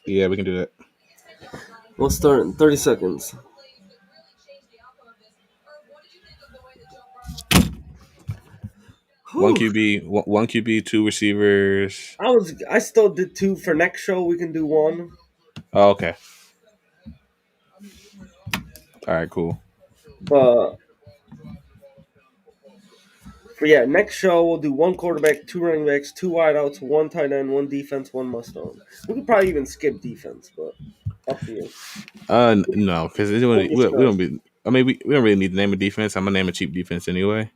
Yeah, we can do that.
We'll start in 30 seconds.
One QB, 2 receivers.
I still did 2 for next show. We can do 1.
Oh, okay. All right, cool.
But yeah, next show we'll do 1 quarterback, 2 running backs, 2 wideouts, 1 tight end, 1 defense, 1 must-own. We could probably even skip defense, but up to you.
No, because we don't be. I mean, we don't really need to name a defense. I'm gonna name a cheap defense anyway.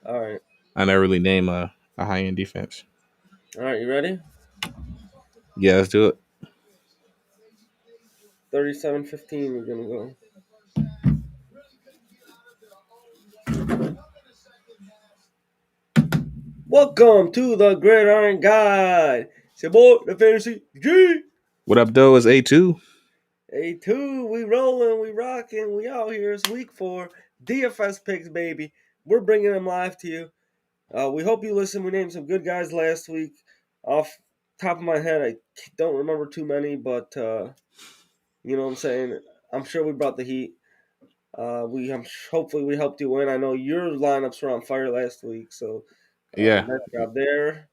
All right.
I never really name a high end defense.
All right, you ready?
Yeah, let's do it.
37-15, we're gonna go. Welcome to the Gridiron Guide. It's your boy, the Fantasy G.
What up, though? Is A2.
A2, we rolling, we rocking, we out here. It's week 4. DFS picks, baby. We're bringing them live to you. We hope you listen. We named some good guys last week. Off top of my head, I don't remember too many, but you know what I'm saying? I'm sure we brought the heat. Hopefully we helped you win. I know your lineups were on fire last week, so
Yeah,
nice job there.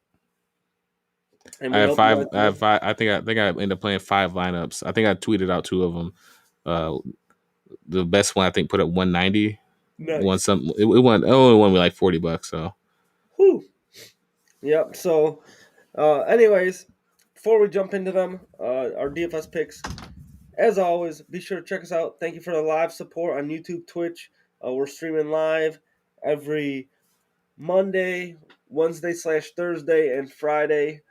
And
I have 5. I think I ended up playing 5 lineups. I think I tweeted out 2 of them. The best one I think put up 190.
Nice.
Won some. It won. Oh, it won me like $40. So.
Whew. Yep. So, anyways, before we jump into them, our DFS picks. As always, be sure to check us out. Thank you for the live support on YouTube, Twitch. We're streaming live every Monday, Wednesday/Thursday, and Friday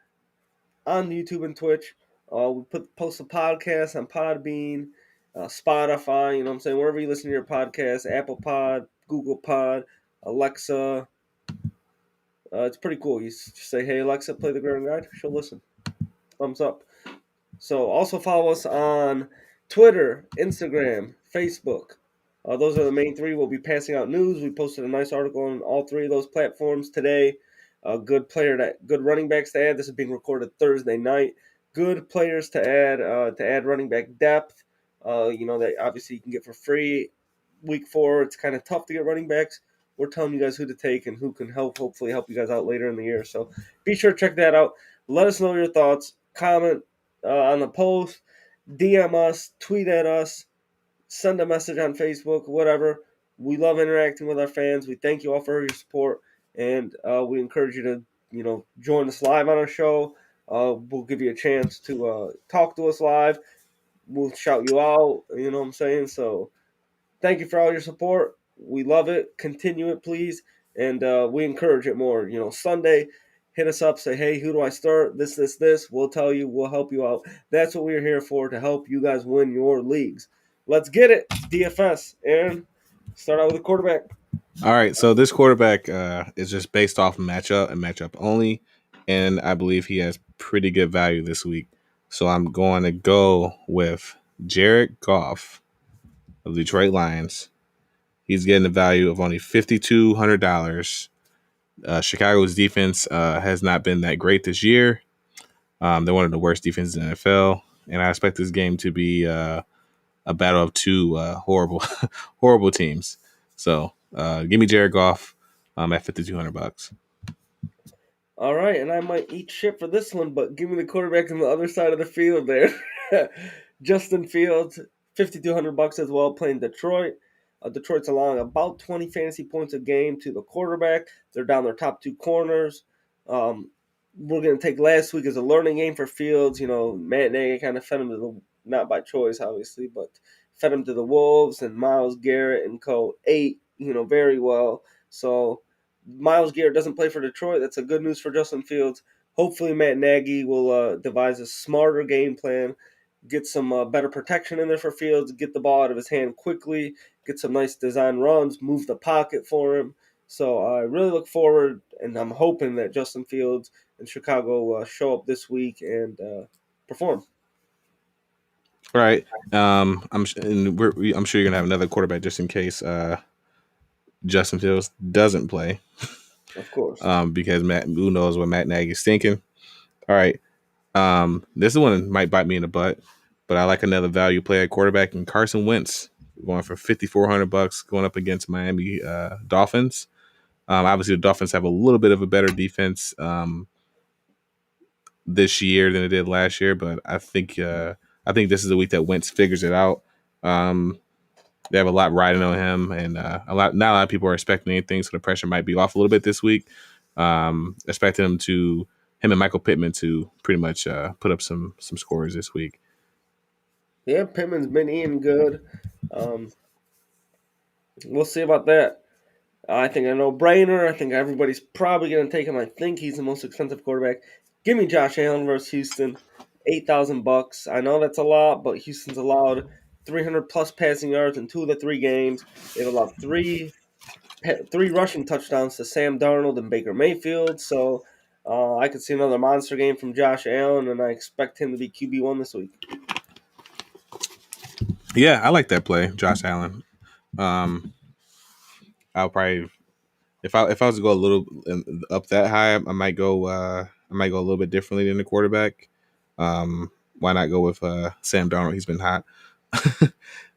on YouTube and Twitch. We post a podcast on Podbean, Spotify, you know what I'm saying, wherever you listen to your podcast, Apple Pod, Google Pod, Alexa. It's pretty cool. You just say, hey, Alexa, play the Gridiron Guide. She'll listen. Thumbs up. So also follow us on Twitter, Instagram, Facebook. Those are the main 3. We'll be passing out news. We posted a nice article on all 3 of those platforms today. Good running backs to add. This is being recorded Thursday night. Good players to add running back depth. That obviously you can get for free. Week 4, it's kind of tough to get running backs. We're telling you guys who to take and who can hopefully help you guys out later in the year. So be sure to check that out. Let us know your thoughts. Comment on the post. DM us. Tweet at us. Send a message on Facebook. Whatever. We love interacting with our fans. We thank you all for your support. And we encourage you to, join us live on our show. We'll give you a chance to talk to us live. We'll shout you out. You know what I'm saying? So thank you for all your support. We love it. Continue it, please. And we encourage it more. Sunday, hit us up. Say, hey, who do I start? This. We'll tell you. We'll help you out. That's what we're here for, to help you guys win your leagues. Let's get it. DFS. Aaron, start out with a quarterback.
All right. So this quarterback is just based off matchup and matchup only. And I believe he has pretty good value this week. So I'm going to go with Jared Goff. of the Detroit Lions. He's getting a value of only $5,200. Chicago's defense has not been that great this year. They're one of the worst defenses in the NFL, and I expect this game to be a battle of two horrible, horrible teams. So give me Jared Goff at $5,200.
All right, and I might eat shit for this one, but give me the quarterback on the other side of the field there. Justin Fields, $5,200 as well, playing Detroit. Detroit's allowing about 20 fantasy points a game to the quarterback. They're down their top two corners. Um, we're going to take last week as a learning game for Fields. You know, Matt Nagy kind of fed him to the, not by choice, obviously, but fed him to the Wolves, and Myles Garrett and co. ate, very well. So Myles Garrett doesn't play for Detroit. That's a good news for Justin Fields. Hopefully, Matt Nagy will devise a smarter game plan, get some better protection in there for Fields, get the ball out of his hand quickly, get some nice design runs, move the pocket for him. So I really look forward, and I'm hoping that Justin Fields and Chicago show up this week and perform.
All right. I'm sure you're gonna have another quarterback just in case Justin Fields doesn't play.
Of course.
Because who knows what Matt Nagy is thinking. All right. This one might bite me in the butt, but I like another value play at quarterback in Carson Wentz, going for $5,400, going up against Miami Dolphins. Obviously, the Dolphins have a little bit of a better defense this year than it did last year, but I think this is the week that Wentz figures it out. They have a lot riding on him, and not a lot of people are expecting anything, so the pressure might be off a little bit this week. Expecting him and Michael Pittman to pretty much put up some scores this week.
Yeah, Pittman's been eating good. We'll see about that. I think a no-brainer. I think everybody's probably going to take him. I think he's the most expensive quarterback. Give me Josh Allen versus Houston, $8,000. I know that's a lot, but Houston's allowed 300 plus passing yards in 2 of the 3 games. They've allowed three rushing touchdowns to Sam Darnold and Baker Mayfield. So I could see another monster game from Josh Allen, and I expect him to be QB1 this week.
Yeah, I like that play, Josh Allen. I'll probably if I was to go a little up that high, I might go a little bit differently than the quarterback. Why not go with Sam Darnold? He's been hot.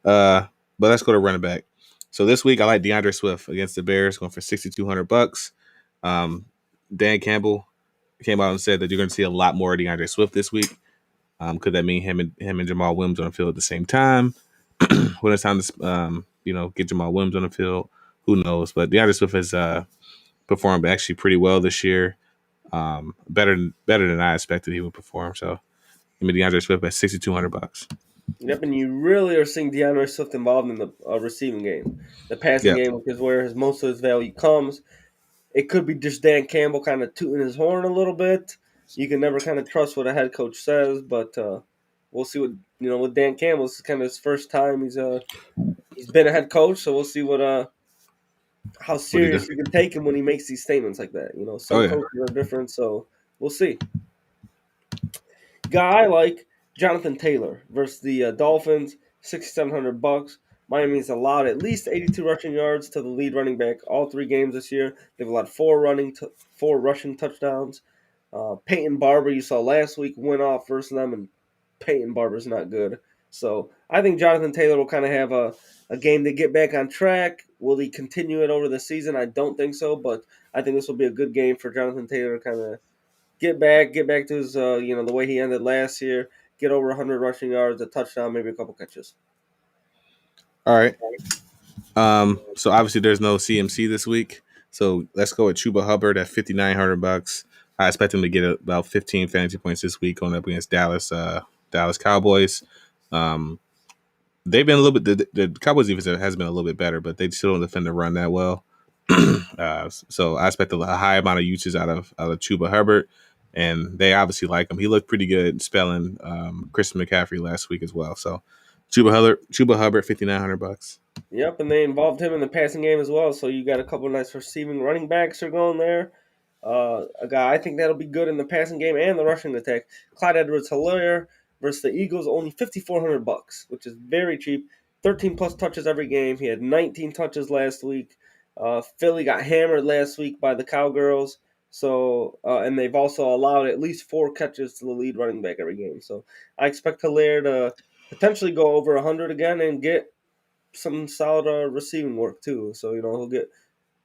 But let's go to running back. So this week I like DeAndre Swift against the Bears, going for $6,200. Dan Campbell came out and said that you're going to see a lot more of DeAndre Swift this week. Could that mean him and Jamal Williams on the field at the same time? When it's time to get Jamal Williams on the field, who knows? But DeAndre Swift has performed actually pretty well this year, better than I expected he would perform. So, give me DeAndre Swift at $6,200.
Yep, and you really are seeing DeAndre Swift involved in the receiving game. The passing
Yeah,
game, which is where most of his value comes. It could be just Dan Campbell kind of tooting his horn a little bit. You can never kind of trust what a head coach says, but we'll see what with Dan Campbell. This is kind of his first time he's been a head coach, so we'll see how
what he
serious
does.
you can take him when he makes these statements like that.
Oh
Some
yeah,
coaches are different, so we'll see. Guy like Jonathan Taylor versus the Dolphins, $6,700. Miami's allowed at least 82 rushing yards to the lead running back all 3 games this year. They've allowed 4 rushing touchdowns. Peyton Barber, you saw last week, went off versus them, and Peyton Barber's not good. So I think Jonathan Taylor will kind of have a game to get back on track. Will he continue it over the season? I don't think so, but I think this will be a good game for Jonathan Taylor to kind of get back to his, the way he ended last year, get over 100 rushing yards, a touchdown, maybe a couple catches.
all right. So obviously there's no CMC this week, so let's go with Chuba Hubbard at $5,900. I expect him to get about 15 fantasy points this week going up against Dallas Cowboys. They've been a little bit the Cowboys defense has been a little bit better, but they still don't defend the run that well. So I expect a high amount of uses out of Chuba Hubbard, and they obviously like him. He looked pretty good spelling Christian McCaffrey last week as well. So Chuba Hubbard, $5,900.
Yep, and they involved him in the passing game as well, so you got a couple of nice receiving running backs are going there. A guy I think that'll be good in the passing game and the rushing attack. Clyde Edwards-Helaire versus the Eagles, only $5,400, which is very cheap. 13 plus touches every game. He had 19 touches last week. Philly got hammered last week by the Cowgirls. So and they've also allowed at least 4 catches to the lead running back every game. So I expect Hilaire to potentially go over 100 again and get some solid receiving work too. So he'll get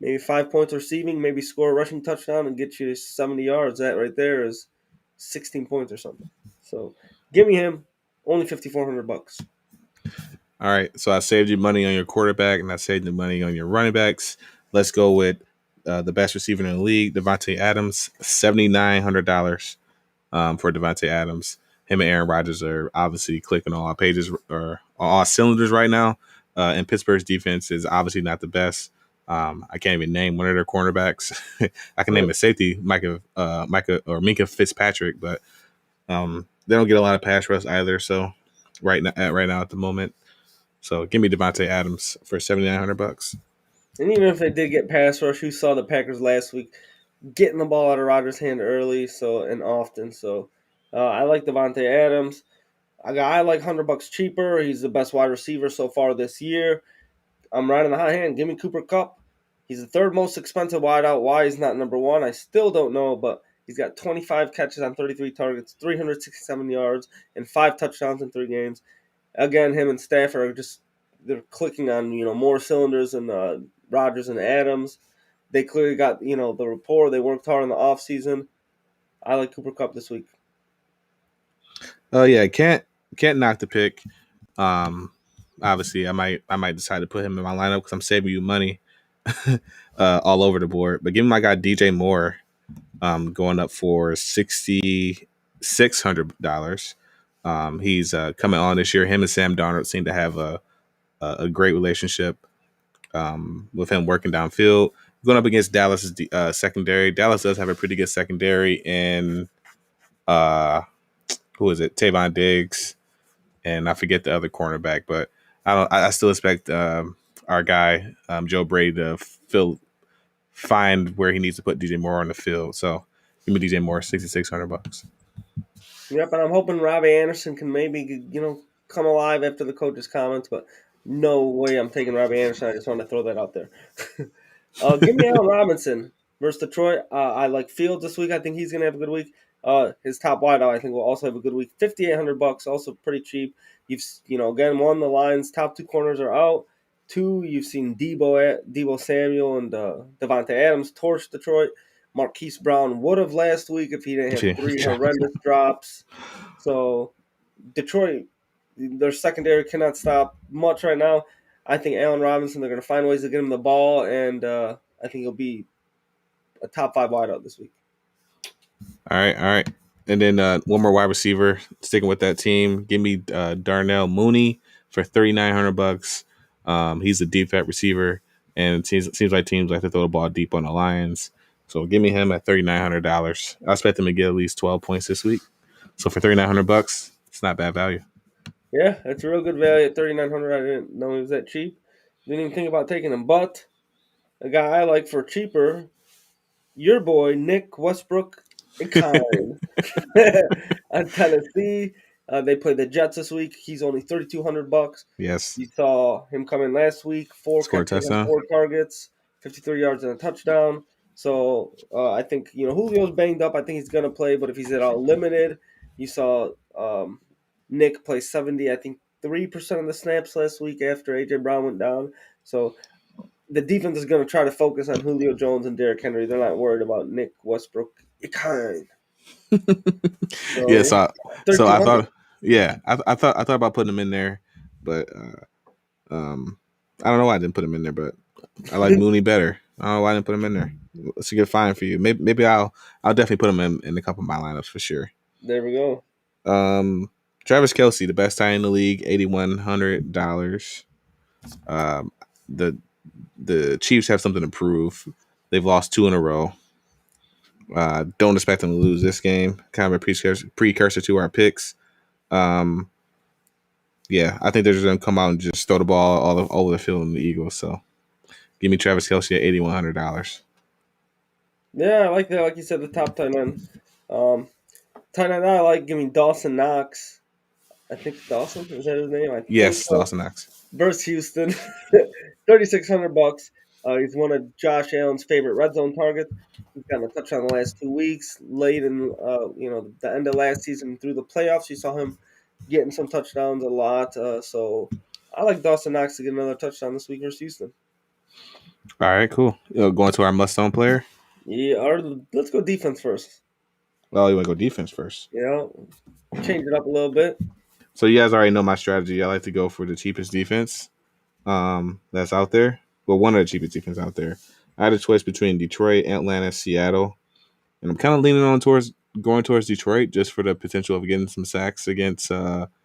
maybe 5 points receiving, maybe score a rushing touchdown and get you 70 yards. That right there is 16 points or something. So give me him. Only $5,400.
All right, so I saved you money on your quarterback, and I saved you money on your running backs. Let's go with the best receiver in the league, Davante Adams, $7,900 for Davante Adams. Him and Aaron Rodgers are obviously clicking on all pages or on all cylinders right now. And Pittsburgh's defense is obviously not the best. I can't even name one of their cornerbacks. I can name a safety, Micah or Minka Fitzpatrick, but they don't get a lot of pass rush either. So right now at the moment. So give me Davante Adams for $7,900.
And even if they did get pass rush, who saw the Packers last week getting the ball out of Rodgers' hand early and often. So I like Davante Adams. I like $100 cheaper. He's the best wide receiver so far this year. I'm riding the hot hand. Give me Cooper Kupp. He's the third most expensive wideout. Why he's not number one, I still don't know, but he's got 25 catches on 33 targets, 367 yards, and 5 touchdowns in 3 games. Again, him and Stafford they're clicking on more cylinders than Rodgers and Adams. They clearly got the rapport. They worked hard in the offseason. I like Cooper Kupp this week.
Oh yeah, can't knock the pick. Obviously, I might decide to put him in my lineup because I'm saving you money all over the board. But give me my guy DJ Moore, going up for $6,600. He's coming on this year. Him and Sam Darnold seem to have a great relationship with him working downfield. Going up against Dallas's secondary. Dallas does have a pretty good secondary, and who is it? Tavon Diggs, and I forget the other cornerback, but I still expect our guy Joe Brady to find where he needs to put DJ Moore on the field. So give me DJ Moore, $6,600.
Yep, and I'm hoping Robbie Anderson can maybe come alive after the coach's comments, but no way I'm taking Robbie Anderson. I just want to throw that out there. Give me Allen Robinson versus Detroit. I like Fields this week. I think he's going to have a good week. His top wideout, I think, will also have a good week. $5,800, also pretty cheap. You've again, one, the Lions' top 2 corners are out. 2, you've seen Deebo Samuel and Davante Adams torch Detroit. Marquise Brown would have last week if he didn't have 3 horrendous drops. So Detroit, their secondary cannot stop much right now. I think Allen Robinson, they're going to find ways to get him the ball, and I think he'll be a top 5 wideout this week.
All right. And then one more wide receiver, sticking with that team. Give me Darnell Mooney for $3,900. He's a deep threat receiver, and it seems like teams like to throw the ball deep on the Lions. So give me him at $3,900. I expect him to get at least 12 points this week. So for $3,900, it's not bad value.
Yeah, that's a real good value at $3,900. I didn't know he was that cheap. Didn't even think about taking him, but a guy I like for cheaper, your boy Nick Westbrook Ikine on Tennessee. They play the Jets this week. He's only $3,200.
Yes.
You saw him come in last week, 4 catches on 4 targets, 53 yards and a touchdown. So I think Julio's banged up. I think he's gonna play, but if he's at all limited, you saw Nick play 70. I think 3% of the snaps last week after AJ Brown went down. So the defense is going to try to focus on Julio Jones and Derrick Henry. They're not worried about Nick Westbrook.
So I thought, I thought about putting him in there, but I don't know why I didn't put him in there. But I like Mooney better. I don't know why I didn't put him in there. It's a good find for you. Maybe I'll definitely put him in a couple of my lineups for sure.
There we go.
Travis Kelce, the best tie in the league, $8,100. The Chiefs have something to prove. They've lost 2 in a row. Don't expect them to lose this game. Kind of a precursor to our picks. I think they're just going to come out and just throw the ball all over the field in the Eagles. So give me Travis Kelce at $8,100.
Yeah, I like that. Like you said, the top tight end. Tight end I like. Give me Dawson Knox. I think Dawson, is that his name?
Yes, so. Dawson Knox.
versus Houston. 3,600 bucks. He's one of Josh Allen's favorite red zone targets. He's gotten a touchdown the last 2 weeks. Late in the end of last season through the playoffs, you saw him getting some touchdowns a lot. So I like Dawson Knox to get another touchdown this week versus Houston.
All right, cool. Going to our must-own player.
Yeah, let's go defense first.
Well, you want to go defense first.
Change it up a little bit.
So you guys already know my strategy. I like to go for the cheapest defense that's out there. Well, one of the cheapest defense out there. I had a choice between Detroit, Atlanta, Seattle, and I'm kind of leaning on towards going towards Detroit just for the potential of getting some sacks against Chicago's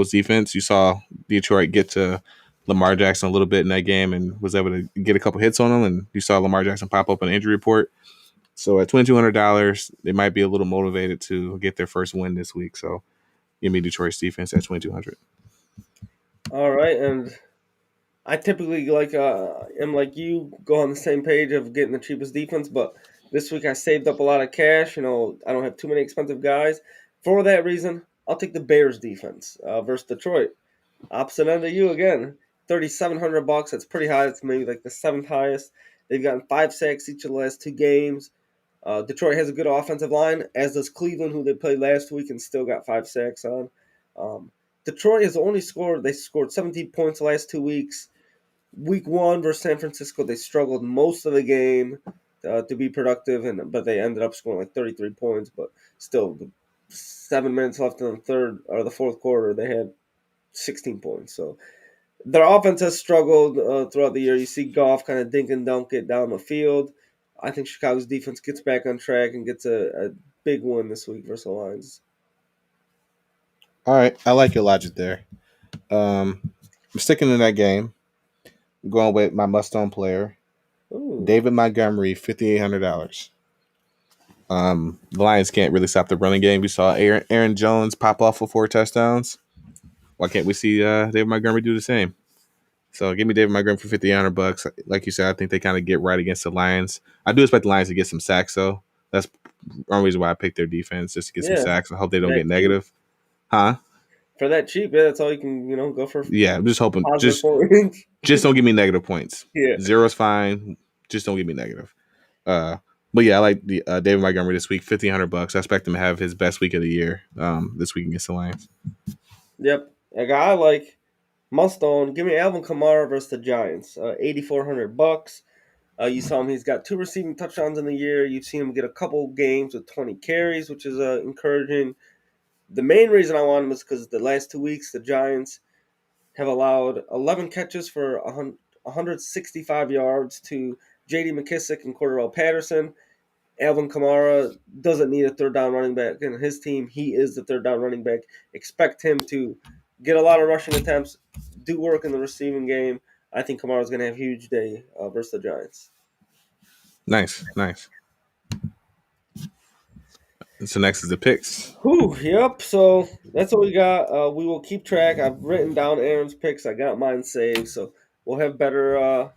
defense. You saw Detroit get to Lamar Jackson a little bit in that game and was able to get a couple hits on him, and you saw Lamar Jackson pop up an injury report. So at $2,200, they might be a little motivated to get their first win this week. So give me Detroit's defense at 2,200.
All right, and I typically am like you, go on the same page of getting the cheapest defense, but this week I saved up a lot of cash. I don't have too many expensive guys. For that reason, I'll take the Bears defense versus Detroit. Opposite end of you again. 3,700 bucks. That's pretty high. It's maybe like the seventh highest. They've gotten 5 sacks each of the last 2 games. Detroit has a good offensive line, as does Cleveland, who they played last week and still got 5 sacks on. Detroit has only scored 17 points the last 2 weeks. Week 1 versus San Francisco, they struggled most of the game to be productive, but they ended up scoring like 33 points. But still, 7 minutes left in the fourth quarter, they had 16 points. So their offense has struggled throughout the year. You see Goff kind of dink and dunk it down the field. I think Chicago's defense gets back on track and gets a big win this week versus the Lions.
All right, I like your logic there. I'm sticking in that game. I'm going with my must-own player,
Ooh.
David Montgomery, $5,800. The Lions can't really stop the running game. We saw Aaron Jones pop off for 4 touchdowns. Why can't we see David Montgomery do the same? So give me David Montgomery for $5,800. Like you said, I think they kind of get right against the Lions. I do expect the Lions to get some sacks, though. That's the only reason why I picked their defense, just to get some
Yeah,
sacks. I hope they don't
that
get
cheap.
negative. Huh?
For that cheap, yeah, that's all you can, go for
Yeah, I'm just hoping.
positive
Just
points.
just don't give me negative points.
Yeah.
Zero's fine. Just don't give me negative. But yeah, I like the David Montgomery this week, $1,500. I expect him to have his best week of the year this week against the Lions.
Yep. A guy like Mustone, give me Alvin Kamara versus the Giants. 8,400 bucks. You saw him; he's got 2 receiving touchdowns in the year. You've seen him get a couple games with 20 carries, which is encouraging. The main reason I want him is because the last 2 weeks the Giants have allowed 11 catches for 165 yards to J.D. McKissick and Cordell Patterson. Alvin Kamara doesn't need a third down running back in his team. He is the third down running back. Expect him to get a lot of rushing attempts, do work in the receiving game. I think Kamara's going to have a huge day versus the Giants.
Nice. So next is the picks.
Yep. So that's what we got. We will keep track. I've written down Aaron's picks. I got mine saved. So we'll have better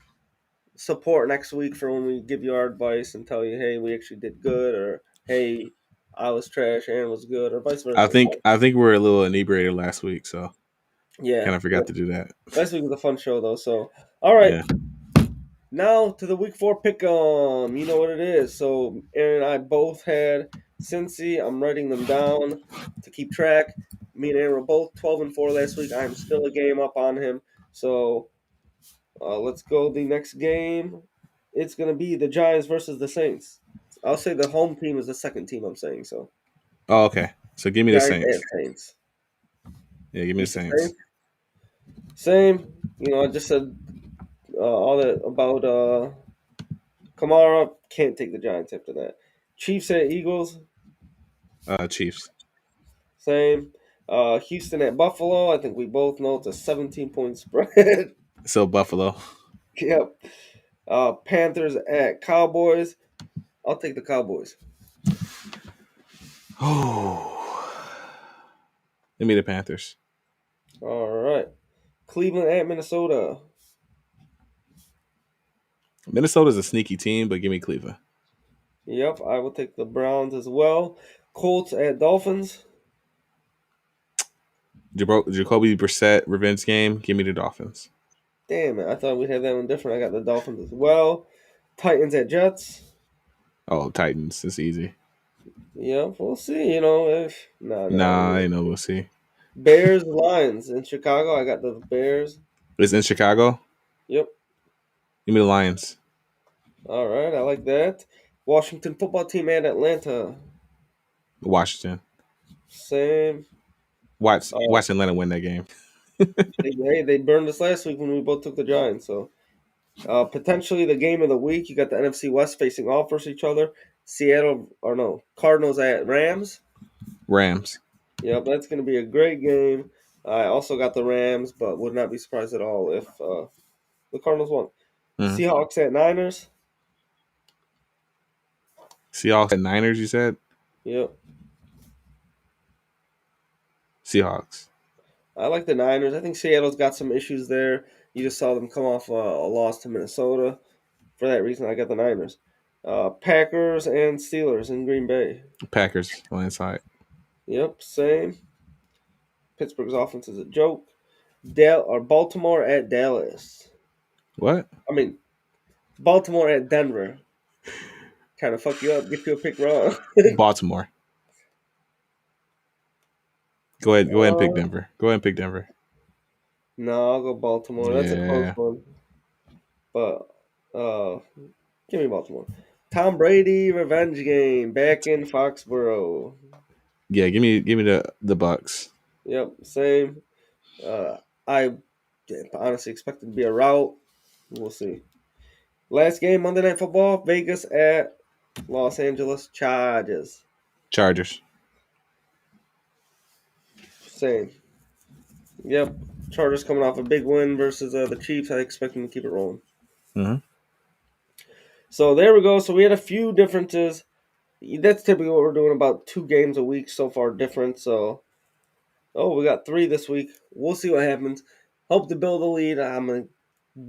support next week for when we give you our advice and tell you, hey, we actually did good, or hey, I was trash, Aaron was good, or vice
I
versa.
think we were a little inebriated last week, so
Yeah.
kind of forgot to do that.
Last week was a fun show, though. So, all right.
Yeah.
Now to the week 4 pick 'em. You know what it is. So Aaron and I both had Cincy. I'm writing them down to keep track. Me and Aaron were both 12-4 last week. I'm still a game up on him. So let's go the next game. It's gonna be the Giants versus the Saints. I'll say the home team is the second team. I'm saying so.
Oh, okay. So give me the
Giants and
Saints.
Saints.
Yeah, give me the Saints.
Same. I just said all that about Kamara. Can't take the Giants after that. Chiefs at Eagles.
Chiefs.
Same. Houston at Buffalo. I think we both know it's a 17-point spread.
So Buffalo.
Yep. Panthers at Cowboys. I'll take the Cowboys.
Oh. Give me the Panthers.
All right. Cleveland at Minnesota.
Minnesota's a sneaky team, but give me Cleveland.
Yep, I will take the Browns as well. Colts at Dolphins.
Jacoby Brissett revenge game. Give me the Dolphins.
Damn it! I thought we'd have that one different. I got the Dolphins as well. Titans at Jets.
Oh, Titans. It's easy.
Yep, we'll see. You know, if
Nah,
no.
I know. We'll see.
Bears Lions in Chicago. I got the Bears.
It's in Chicago.
Yep.
Give me the Lions.
All right, I like that. Washington football team at Atlanta.
Washington.
Same.
Watch Atlanta win that game.
They burned us last week when we both took the Giants. So potentially the game of the week. You got the NFC West facing off versus each other. Cardinals at Rams.
Rams.
Yep, that's going to be a great game. I also got the Rams, but would not be surprised at all if the Cardinals won.
Mhm.
Seahawks at Niners.
Seahawks and Niners. You said
Yep.
Seahawks.
I like the Niners. I think Seattle's got some issues there. You just saw them come off a loss to Minnesota. For that reason, I got the Niners. Packers and Steelers in Green Bay.
Packers on inside.
Yep, same. Pittsburgh's offense is a joke. Baltimore at Dallas.
What?
I mean, Baltimore at Denver. Kind of fuck you up, get you a pick wrong.
Baltimore. Go ahead and pick Denver. Go ahead and pick Denver.
No, I'll go Baltimore. That's a close
Yeah.
one. But give me Baltimore. Tom Brady revenge game back in Foxborough.
Yeah, give me the Bucks.
Yep, same. I honestly expect it to be a rout. We'll see. Last game, Monday Night Football, Vegas at Los Angeles Chargers.
Chargers.
Same. Yep. Chargers coming off a big win versus the Chiefs. I expect them to keep it rolling.
Mm-hmm.
So there we go. So we had a few differences. That's typically what we're doing, about 2 games a week so far different. So, we got 3 this week. We'll see what happens. Hope to build a lead. I'm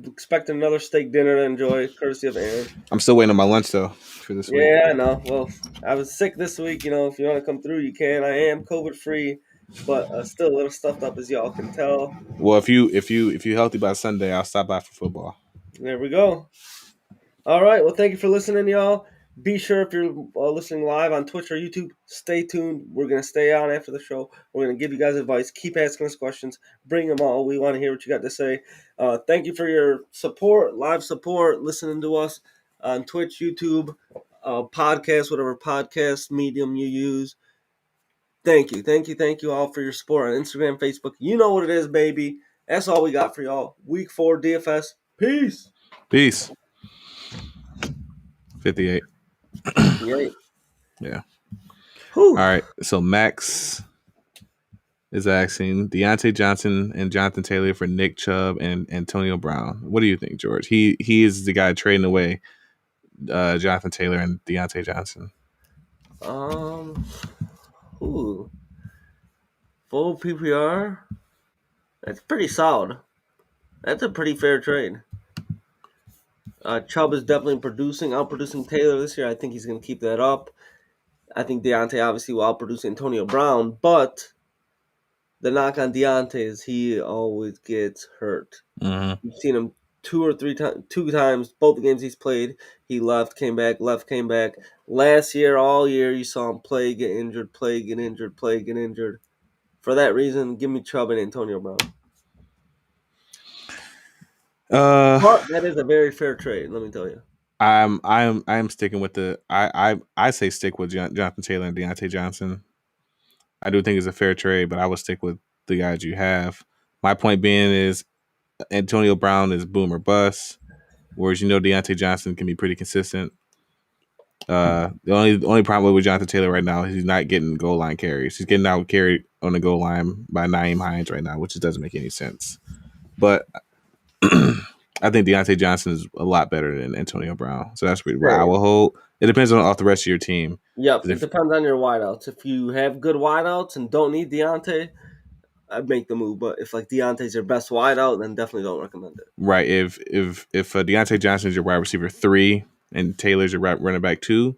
expecting another steak dinner to enjoy, courtesy of Aaron.
I'm still waiting on my lunch though for this week.
Yeah, I know. Well, I was sick this week. You know, if you want to come through, you can. I am COVID free, but still a little stuffed up, as y'all can tell.
Well, if you healthy by Sunday, I'll stop by for football.
There we go. All right. Well, thank you for listening, y'all. Be sure, if you're listening live on Twitch or YouTube, stay tuned. We're going to stay on after the show. We're going to give you guys advice. Keep asking us questions. Bring them all. We want to hear what you got to say. Thank you for your support, live support, listening to us on Twitch, YouTube, podcast, whatever podcast medium you use. Thank you all for your support on Instagram, Facebook. You know what it is, baby. That's all we got for y'all. Week 4 DFS. Peace.
58. Yeah.
Whew.
All right. So Max is asking Deontay Johnson and Jonathan Taylor for Nick Chubb and Antonio Brown. What do you think, George? He is the guy trading away Jonathan Taylor and Deontay Johnson.
Full PPR. That's pretty solid. That's a pretty fair trade. Chubb is definitely outproducing Taylor this year. I think he's going to keep that up. I think Deontay obviously will outproduce Antonio Brown, but the knock on Deontay is he always gets hurt.
Mm-hmm.
You've seen him 2 times, both the games he's played. He left, came back. Last year, all year, you saw him play, get injured, play, get injured, play, get injured. For that reason, give me Chubb and Antonio Brown. That is a very fair trade, let me tell you.
I'm sticking with I say stick with Jonathan Taylor and Deontay Johnson. I do think it's a fair trade, but I would stick with the guys you have. My point being is Antonio Brown is boom or bust, whereas Deontay Johnson can be pretty consistent. The only problem with Jonathan Taylor right now is he's not getting goal line carries. He's getting out carried on the goal line by Nyheim Hines right now, which just doesn't make any sense. But I think Deontay Johnson is a lot better than Antonio Brown. So that's where I will hold. It depends off the rest of your team.
Yep, it depends on your wideouts. If you have good wideouts and don't need Deontay, I'd make the move. But if Deontay's your best wideout, then definitely don't recommend it.
Right. If Deontay Johnson is your wide receiver 3 and Taylor's your running back 2,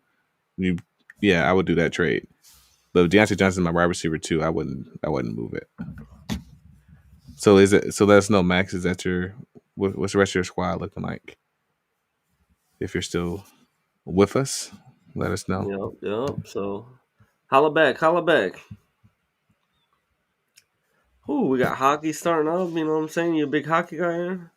I would do that trade. But if Deontay Johnson is my wide receiver 2, I wouldn't move it. So is it? So let us know, Max. Is that what's the rest of your squad looking like? If you're still with us, let us know.
Yep. So holla back, holla back. Ooh, we got hockey starting up. You know what I'm saying? You a big hockey guy? Here?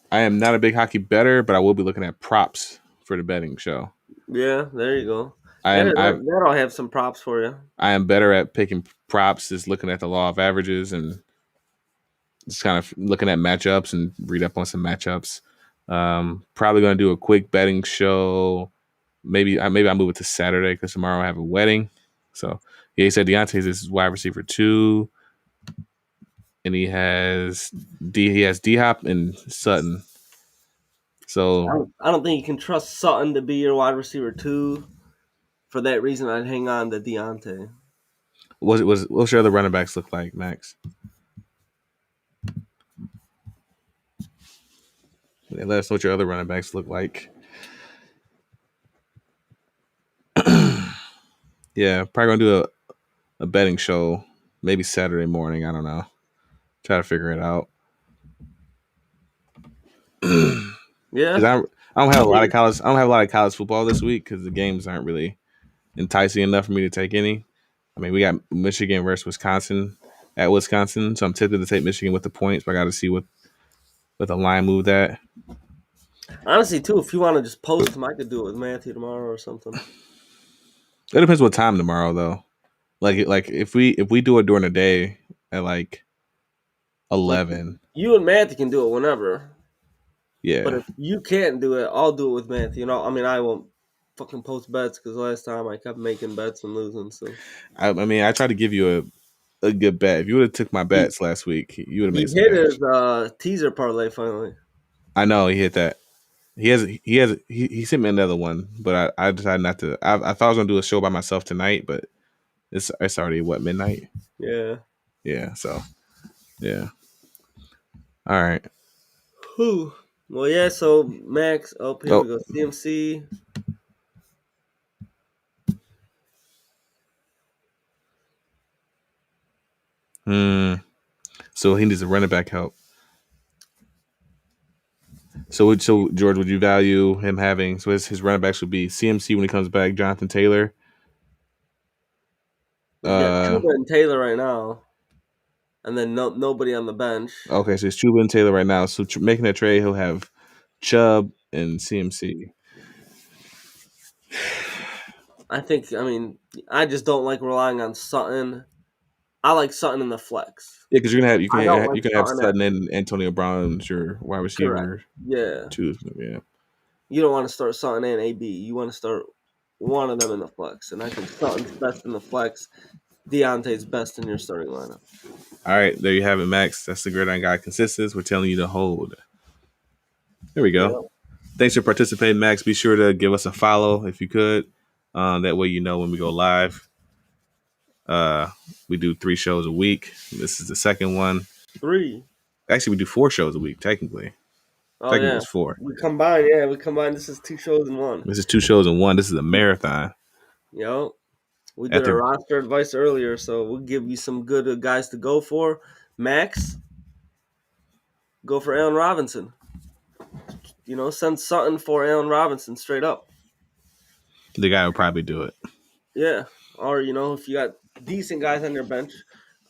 I am not a big hockey bettor, but I will be looking at props for the betting show.
Yeah, there you go.
I
Yeah,
am I
that'll have some props for you.
I am better at picking props, just looking at the law of averages and just kind of looking at matchups and read up on some matchups. Probably going to do a quick betting show. Maybe I move it to Saturday because tomorrow I have a wedding. So yeah, he said Deontay's is wide receiver 2, and he has D Hop and Sutton. So
I don't think you can trust Sutton to be your wide receiver 2. For that reason, I'd hang on to Deontay.
what's your other running backs look like, Max? Yeah, let us know what your other running backs look like. Yeah, probably gonna do a betting show maybe Saturday morning. I don't know. Try to figure it out.
Yeah,
Because I don't have a lot of college. I don't have a lot of college football this week because the games aren't really enticing enough for me to take any. I mean, we got Michigan versus Wisconsin at Wisconsin, so I'm tempted to take Michigan with the points, but I got to see what the line moved at.
honestly, too, if you want to just post them, I could do it with Matthew tomorrow or something.
It depends what time tomorrow, though. Like if we do it during the day at like
Like
11,
you and Matthew can do it whenever, but
yeah.
if you can't do it, I'll do it with Matthew. You know, I mean, I won't fucking post bets because last time I kept making bets and losing. So
I mean, I tried to give you a good bet. If you would have took my
he
bets last week, you would have
he
made some
hit his
cash.
teaser parlay finally.
I know he hit that. He sent me another one, but I decided not to. I thought I was gonna do a show by myself tonight, but it's already what, midnight.
Yeah.
Yeah, so yeah. All right.
Whew. Well, yeah. So Max, up here we
Oh,
go. CMC.
hmm. So he needs a running back help. So George, would you value him having? So his running backs would be CMC when he comes back, Jonathan Taylor.
He's got
Uh,
Chuba and Taylor right now, and then nobody on the bench.
okay, so it's Chuba and Taylor right now. So making that trade, he'll have Chubb and CMC.
I think. I mean, I just don't like relying on Sutton. I like Sutton in the flex.
Yeah, because
I don't like
you can have
Sutton at
Sutton and Antonio Brown as your wide
correct.
receiver
Yeah,
too. Yeah.
you don't want to start Sutton and AB. You want to start one of them in the flex, and I think Sutton's best in the flex. Deontay's best in your starting lineup.
All right, there you have it, Max. That's the Gridiron Guy consensus. We're telling you to hold. There we go.
Yeah,
Thanks for participating, Max. Be sure to give us a follow if you could. That way you know when we go live. Uh, we do 3 shows a week. This is the second one.
3.
Actually, we do 4 shows a week.
Oh
Technically,
yeah,
it's 4.
we combine. Yeah, we combine. This is 2 shows in one.
This is 2 shows in one. This is a marathon.
Yo, we did our
After
roster advice earlier, so we'll give you some good guys to go for. Max, go for Allen Robinson. You know, send Sutton for Allen Robinson straight up.
the guy will probably do it.
Yeah, or you know, if you got decent guys on your bench,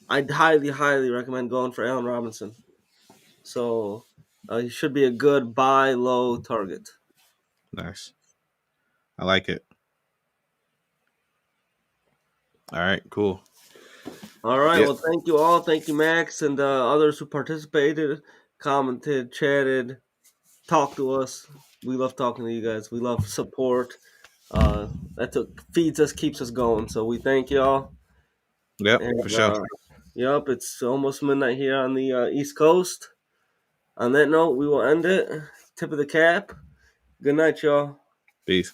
I'd highly recommend going for Allen Robinson. So he should be a good buy low target.
Nice. I like it. All right, cool.
All right.
Yep.
Well, thank you all. Thank you, Max, and others who participated, commented, chatted, talked to us. We love talking to you guys. We love support. Feeds us, keeps us going. So we thank y'all.
Yep, for
And
sure.
yep, it's almost midnight here on the East Coast. On that note, we will end it. Tip of the cap. Good night, y'all.
Peace.